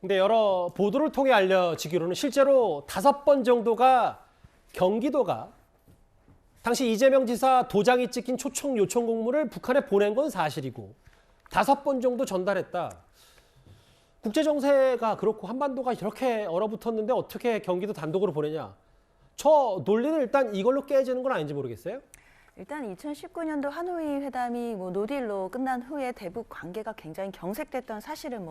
근데 여러 보도를 통해 알려지기로는 실제로 5번 정도가 경기도가 당시 이재명 지사 도장이 찍힌 초청 요청 공문을 북한에 보낸 건 사실이고 5번 정도 전달했다. 국제정세가 그렇고 한반도가 이렇게 얼어붙었는데 어떻게 경기도 단독으로 보내냐. 저 논리는 일단 이걸로 깨지는 건 아닌지 모르겠어요. 일단 2019년도 하노이 회담이 노딜로 끝난 후에 대북 관계가 굉장히 경색됐던 사실은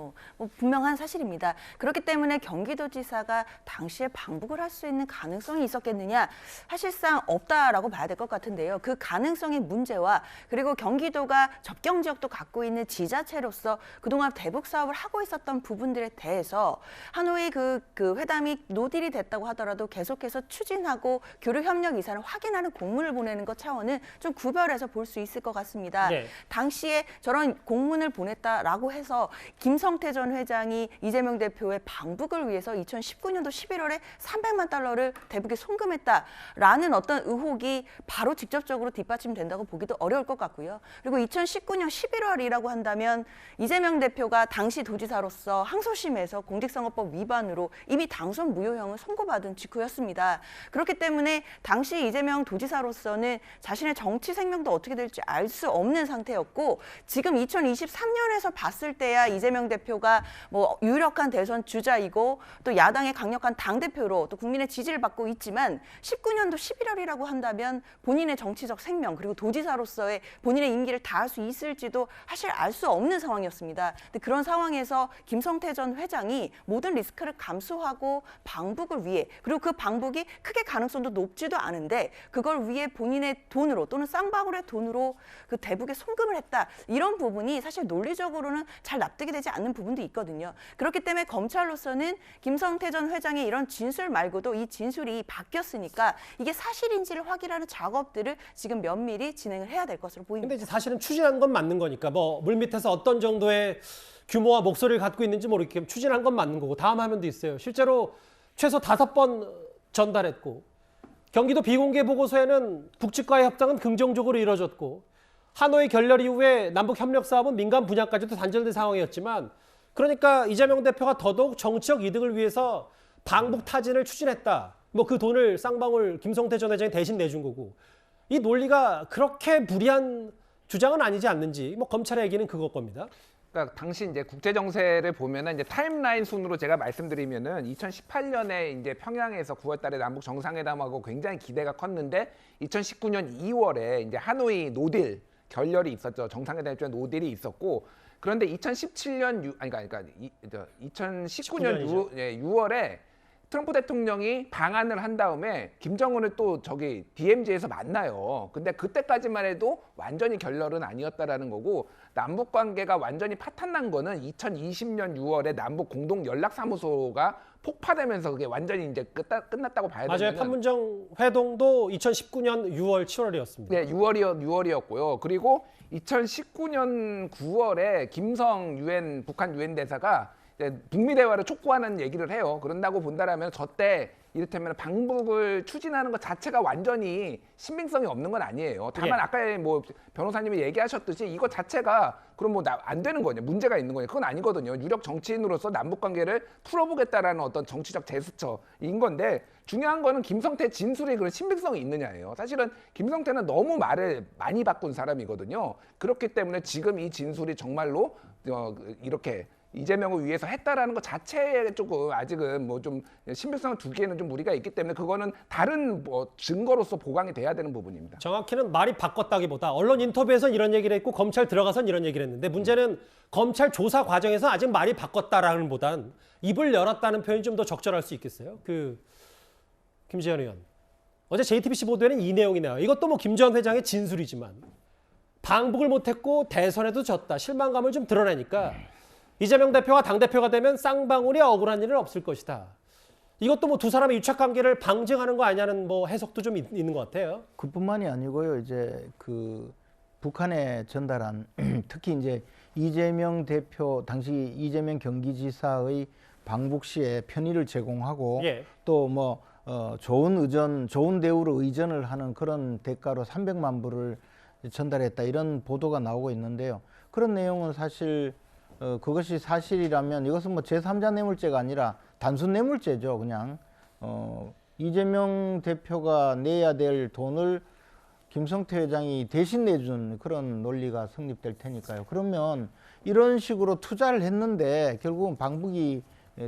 분명한 사실입니다. 그렇기 때문에 경기도지사가 당시에 방북을 할 수 있는 가능성이 있었겠느냐? 사실상 없다라고 봐야 될 것 같은데요. 그 가능성의 문제와 그리고 경기도가 접경 지역도 갖고 있는 지자체로서 그동안 대북 사업을 하고 있었던 부분들에 대해서 하노이 그 회담이 노딜이 됐다고 하더라도 계속해서 추진하고 교류 협력 이사를 확인하는 공문을 보내는 것 차원은 좀 구별해서 볼 수 있을 것 같습니다. 네. 당시에 저런 공문을 보냈다라고 해서 김성태 전 회장이 이재명 대표의 방북을 위해서 2019년도 11월에 300만 달러를 대북에 송금했다라는 어떤 의혹이 바로 직접적으로 뒷받침된다고 보기도 어려울 것 같고요. 그리고 2019년 11월이라고 한다면 이재명 대표가 당시 도지사로서 항소심에서 공직선거법 위반으로 이미 당선 무효형을 선고받은 직후였습니다. 그렇기 때문에 당시 이재명 도지사로서는 자신의 정치 생명도 어떻게 될지 알 수 없는 상태였고 지금 2023년에서 봤을 때야 이재명 대표가 유력한 대선 주자이고 또 야당의 강력한 당대표로 또 국민의 지지를 받고 있지만 19년도 11월이라고 한다면 본인의 정치적 생명 그리고 도지사로서의 본인의 임기를 다할 수 있을지도 사실 알 수 없는 상황이었습니다. 근데 그런 상황에서 김성태 전 회장이 모든 리스크를 감수하고 방북을 위해 그리고 그 방북이 크게 가능성도 높지도 않은데 그걸 위해 본인의 돈으로 또는 쌍방울의 돈으로 그 대북에 송금을 했다. 이런 부분이 사실 논리적으로는 잘 납득이 되지 않는 부분도 있거든요. 그렇기 때문에 검찰로서는 김성태 전 회장의 이런 진술 말고도 이 진술이 바뀌었으니까 이게 사실인지를 확인하는 작업들을 지금 면밀히 진행을 해야 될 것으로 보입니다. 근데 사실은 추진한 건 맞는 거니까 물밑에서 어떤 정도의 규모와 목소리를 갖고 있는지 모르겠지만 추진한 건 맞는 거고 다음 화면도 있어요. 실제로 최소 5번 전달했고 경기도 비공개 보고서에는 북측과의 협상은 긍정적으로 이뤄졌고 하노이 결렬 이후에 남북 협력 사업은 민간 분야까지도 단절된 상황이었지만 그러니까 이재명 대표가 더더욱 정치적 이득을 위해서 방북 타진을 추진했다. 그 돈을 쌍방울 김성태 전 회장이 대신 내준 거고 이 논리가 그렇게 무리한 주장은 아니지 않는지 검찰의 얘기는 그것 겁니다. 그러니까 당시 이제 국제 정세를 보면은 이제 타임라인 순으로 제가 말씀드리면은 2018년에 이제 평양에서 9월달에 남북 정상회담하고 굉장히 기대가 컸는데 2019년 2월에 이제 하노이 노딜 결렬이 있었죠. 정상회담 중에 노딜이 있었고 그런데 2019년 6월에 트럼프 대통령이 방한을 한 다음에 김정은을 또 DMZ에서 만나요. 근데 그때까지만 해도 완전히 결렬은 아니었다라는 거고 남북 관계가 완전히 파탄난 거는 2020년 6월에 남북 공동 연락사무소가 폭파되면서 그게 완전히 이제 끝났다고 봐야 되는 맞아요. 판문점 회동도 2019년 6월, 7월이었습니다. 네, 6월이었고요. 그리고 2019년 9월에 김성 북한 유엔 대사가 북미 대화를 촉구하는 얘기를 해요. 그런다고 본다라면 저때 이를테면 방북을 추진하는 것 자체가 완전히 신빙성이 없는 건 아니에요. 다만 예. 아까 뭐 변호사님이 얘기하셨듯이 이거 자체가 그럼 뭐 안 되는 거냐, 문제가 있는 거냐, 그건 아니거든요. 유력 정치인으로서 남북 관계를 풀어보겠다라는 어떤 정치적 제스처인 건데 중요한 거는 김성태 진술이 그런 신빙성이 있느냐예요. 사실은 김성태는 너무 말을 많이 바꾼 사람이거든요. 그렇기 때문에 지금 이 진술이 정말로 이렇게 이재명을 위해서 했다라는 것 자체에 조금 아직은 뭐 좀 신빙성을 두기에는 좀 무리가 있기 때문에 그거는 다른 뭐 증거로서 보강이 돼야 되는 부분입니다. 정확히는 말이 바꿨다기보다 언론 인터뷰에선 이런 얘기를 했고 검찰 들어가선 이런 얘기를 했는데 문제는 검찰 조사 과정에서 아직 말이 바꿨다라는 보단 입을 열었다는 표현이 좀 더 적절할 수 있겠어요. 김재현 의원. 어제 JTBC 보도에는 이 내용이 나와요. 이것도 뭐 김 전 회장의 진술이지만 방북을 못했고 대선에도 졌다. 실망감을 좀 드러내니까 이재명 대표가 당대표가 되면 쌍방울이 억울한 일은 없을 것이다. 이것도 뭐 두 사람의 유착관계를 방증하는 거 아니냐는 뭐 해석도 좀 있는 것 같아요. 그뿐만이 아니고요. 이제 북한에 전달한 특히 이제 이재명 대표 당시 이재명 경기지사의 방북 시에 편의를 제공하고 예. 또 뭐 좋은 대우로 의전을 하는 그런 대가로 300만 불을 전달했다 이런 보도가 나오고 있는데요. 그런 내용은 사실 그것이 사실이라면 이것은 뭐 제3자 뇌물죄가 아니라 단순 뇌물죄죠. 그냥 이재명 대표가 내야 될 돈을 김성태 회장이 대신 내준 그런 논리가 성립될 테니까요. 그러면 이런 식으로 투자를 했는데 결국은 방북이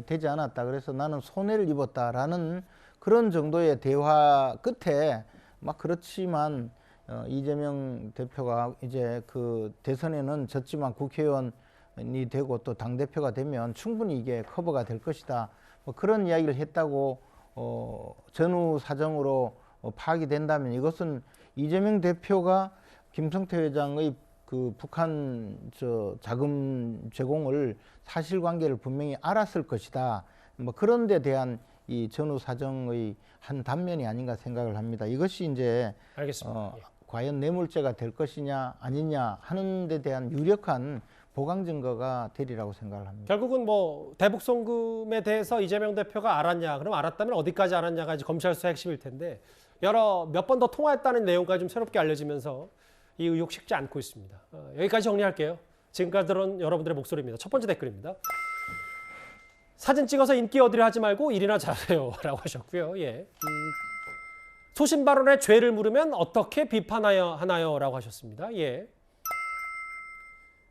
되지 않았다. 그래서 나는 손해를 입었다라는 그런 정도의 대화 끝에 막 그렇지만 이재명 대표가 이제 대선에는 졌지만 국회의원이 되고 또 당대표가 되면 충분히 이게 커버가 될 것이다. 뭐 그런 이야기를 했다고 전후 사정으로 파악이 된다면 이것은 이재명 대표가 김성태 회장의 북한 자금 제공을 사실관계를 분명히 알았을 것이다. 뭐 그런 데 대한 이 전후 사정의 한 단면이 아닌가 생각을 합니다. 이것이 이제 알겠습니다. 과연 뇌물죄가 될 것이냐 아니냐 하는 데 대한 유력한 보강 증거가 되리라고 생각을 합니다. 결국은 뭐 대북 송금에 대해서 이재명 대표가 알았냐, 그럼 알았다면 어디까지 알았냐가 이제 검찰 수사 핵심일 텐데 몇 번 더 통화했다는 내용까지 좀 새롭게 알려지면서 이 의혹 식지 않고 있습니다. 여기까지 정리할게요. 지금까지 들은 여러분들의 목소리입니다. 첫 번째 댓글입니다. 사진 찍어서 인기 얻으려 하지 말고 일이나 잘하세요 라고 하셨고요. 예. 소신 발언에 죄를 물으면 어떻게 비판하나요? 라고 하셨습니다. 예.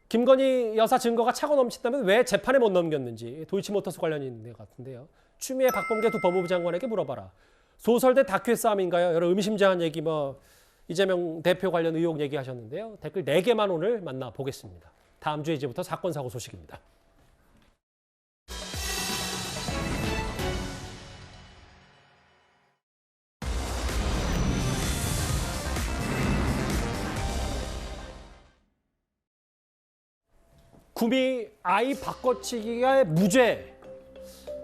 김건희 여사 증거가 차고 넘친다면 왜 재판에 못 넘겼는지 도이치모터스 관련이 있는 것 같은데요. 추미애 박범계 두 법무부 장관에게 물어봐라. 소설 대 다큐의 싸움인가요? 여러 의미심장한 얘기 이재명 대표 관련 의혹 얘기하셨는데요. 댓글 4개만 오늘 만나보겠습니다. 다음 주에 이제부터 사건 사고 소식입니다. 구미 아이 바꿔치기의 무죄.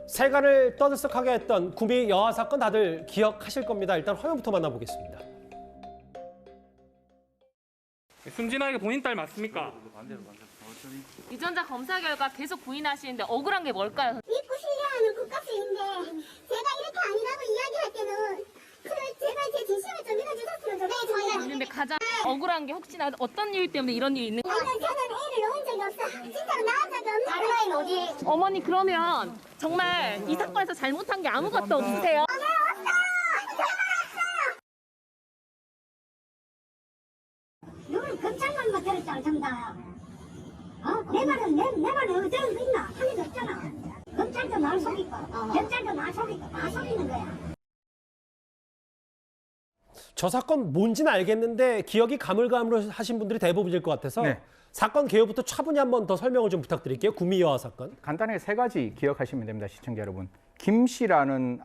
세간을 떠들썩하게 했던 구미 여아 사건 다들 기억하실 겁니다. 일단 화면부터 만나보겠습니다. 숨진아에게 본인 딸 맞습니까? 유전자 검사 결과 계속 부인하시는데 억울한 게 뭘까요? 믿고 신뢰하는 국가수인데 제가 이렇게 아니라고 이야기할 때는 제가 제 진심을 좀 믿어주셨으면 좋겠어요. 근데 가장 억울한 게 혹시나 어떤 이유 때문에 이런 일이 있는 거예요? 저는 애를 놓은 적이 없어. 진짜로 낳은 적이 없는 다른 아이는 어디? 어머니 그러면 정말 이 사건에서 잘못한 게 아무것도 없으세요? 너는 검찰만 들었잖아, 정답. 내 말은 내 말은 어쩌는 거 있나? 하는 거 없잖아. 검찰도 날 속이고, 경찰도 날 속이고, 다 속이는 거야. 저 사건 뭔지는 알겠는데 기억이 가물가물하신 분들이 대부분일 것 같아서 네. 사건 개요부터 차분히 한번 더 설명을 좀 부탁드릴게요. 구미 여아 사건. 간단하게 3가지 기억하시면 됩니다, 시청자 여러분. 김 씨라는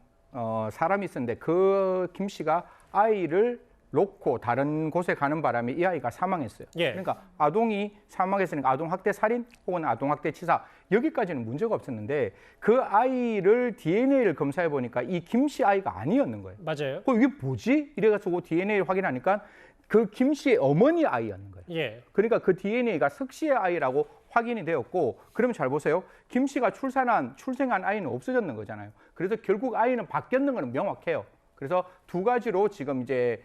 사람이 있었는데 그 김 씨가 아이를 놓고 다른 곳에 가는 바람에 이 아이가 사망했어요. 예. 그러니까 아동이 사망했으니까 아동학대 살인 혹은 아동학대 치사 여기까지는 문제가 없었는데 그 아이를 DNA를 검사해 보니까 이 김 씨 아이가 아니었는 거예요. 맞아요. 이게 뭐지? 이래가지고 DNA를 확인하니까 그 김 씨의 어머니 아이였는 거예요. 예. 그러니까 그 DNA가 석 씨의 아이라고 확인이 되었고, 그러면 잘 보세요. 김 씨가 출생한 아이는 없어졌는 거잖아요. 그래서 결국 아이는 바뀌었는 거는 명확해요. 그래서 두 가지로 지금 이제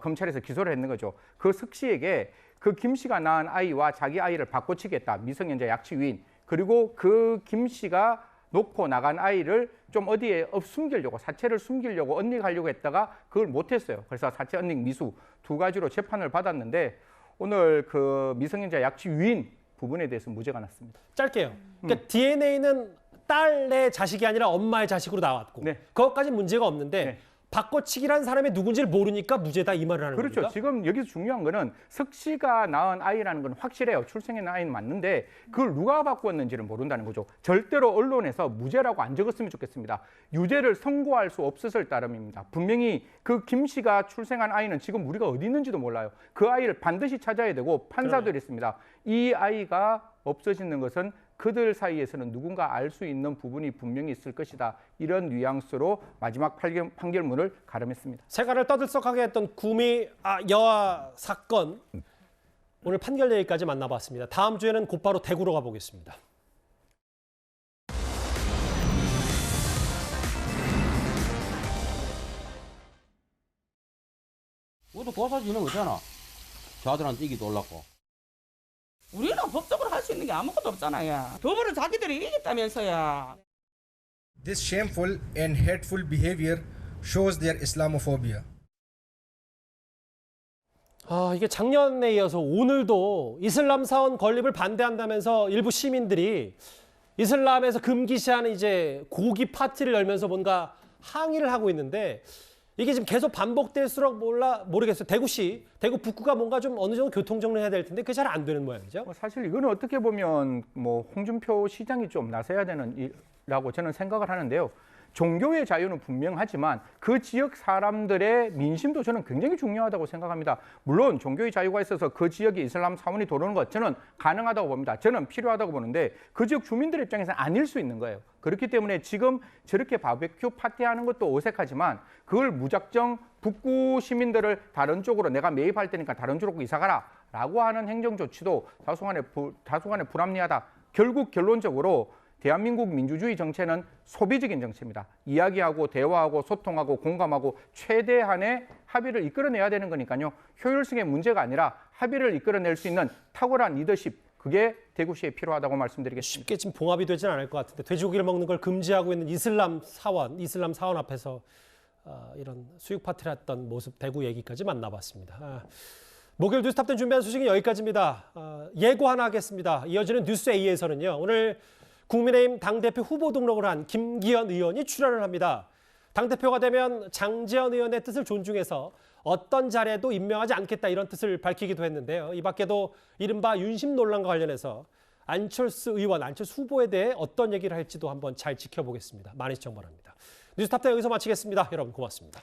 검찰에서 기소를 했는 거죠. 그 석 씨에게 그 김 씨가 낳은 아이와 자기 아이를 바꿔치겠다. 미성년자 약취 위인. 그리고 그 김 씨가 놓고 나간 아이를 좀 어디에 숨기려고, 사체를 숨기려고 언닉하려고 했다가 그걸 못했어요. 그래서 사체 언닉 미수 두 가지로 재판을 받았는데 오늘 그 미성년자 약취 위인 부분에 대해서 무죄가 났습니다. 짧게요. 그러니까 DNA는 딸의 자식이 아니라 엄마의 자식으로 나왔고 그것까지 문제가 없는데 바꿔치기라는 사람이 누군지를 모르니까 무죄다 이 말을 하는 그렇죠. 겁니까? 지금 여기서 중요한 거는 석 씨가 낳은 아이라는 건 확실해요. 출생한 아이는 맞는데 그걸 누가 바꾸었는지를 모른다는 거죠. 절대로 언론에서 무죄라고 안 적었으면 좋겠습니다. 유죄를 선고할 수 없었을 따름입니다. 분명히 그 김 씨가 출생한 아이는 지금 우리가 어디 있는지도 몰라요. 그 아이를 반드시 찾아야 되고 판사들이 있습니다. 이 아이가 없어지는 것은 그들 사이에서는 누군가 알 수 있는 부분이 분명히 있을 것이다. 이런 뉘앙스로 마지막 판결문을 가름했습니다. 세간을 떠들썩하게 했던 구미 여아 사건 오늘 판결 얘기까지 만나봤습니다. 다음 주에는 곧바로 대구로 가보겠습니다. 우리도 고사지는 거잖아. 저들한테 이기도 올랐고. 우리는 법적으로 할 수 있는 게 아무것도 없잖아요. 도발을 자기들이 이기겠다면서요. This shameful and hateful behavior shows their Islamophobia. 이게 작년에 이어서 오늘도 이슬람 사원 건립을 반대한다면서 일부 시민들이 이슬람에서 금기시하는 이제 고기 파티를 열면서 뭔가 항의를 하고 있는데 이게 지금 계속 반복될수록 모르겠어요. 대구시, 대구 북구가 뭔가 좀 어느 정도 교통 정리해야 될 텐데 그게 잘 안 되는 모양이죠. 사실 이거는 어떻게 보면 홍준표 시장이 좀 나서야 되는 일이라고 저는 생각을 하는데요. 종교의 자유는 분명하지만 그 지역 사람들의 민심도 저는 굉장히 중요하다고 생각합니다. 물론 종교의 자유가 있어서 그 지역에 이슬람 사원이 들어오는 것 저는 가능하다고 봅니다. 저는 필요하다고 보는데 그 지역 주민들의 입장에서는 아닐 수 있는 거예요. 그렇기 때문에 지금 저렇게 바베큐 파티하는 것도 어색하지만 그걸 무작정 북구 시민들을 다른 쪽으로 내가 매입할 테니까 다른 쪽으로 이사가라 라고 하는 행정 조치도 다소간에 불합리하다. 결국 결론적으로 대한민국 민주주의 정체는 소비적인 정체입니다. 이야기하고 대화하고 소통하고 공감하고 최대한의 합의를 이끌어내야 되는 거니까요. 효율성의 문제가 아니라 합의를 이끌어낼 수 있는 탁월한 리더십, 그게 대구시에 필요하다고 말씀드리겠습니다. 쉽게 지금 봉합이 되진 않을 것 같은데 돼지고기를 먹는 걸 금지하고 있는 이슬람 사원 앞에서 이런 수육 파티를 했던 모습 대구 얘기까지 만나봤습니다. 목요일 뉴스탑10 준비한 소식은 여기까지입니다. 예고 하나 하겠습니다. 이어지는 뉴스 A에서는요. 오늘 국민의힘 당대표 후보 등록을 한 김기현 의원이 출연을 합니다. 당대표가 되면 장제원 의원의 뜻을 존중해서 어떤 자리에도 임명하지 않겠다 이런 뜻을 밝히기도 했는데요. 이 밖에도 이른바 윤심 논란과 관련해서 안철수 후보에 대해 어떤 얘기를 할지도 한번 잘 지켜보겠습니다. 많은 시청 바랍니다. 뉴스탑10 여기서 마치겠습니다. 여러분 고맙습니다.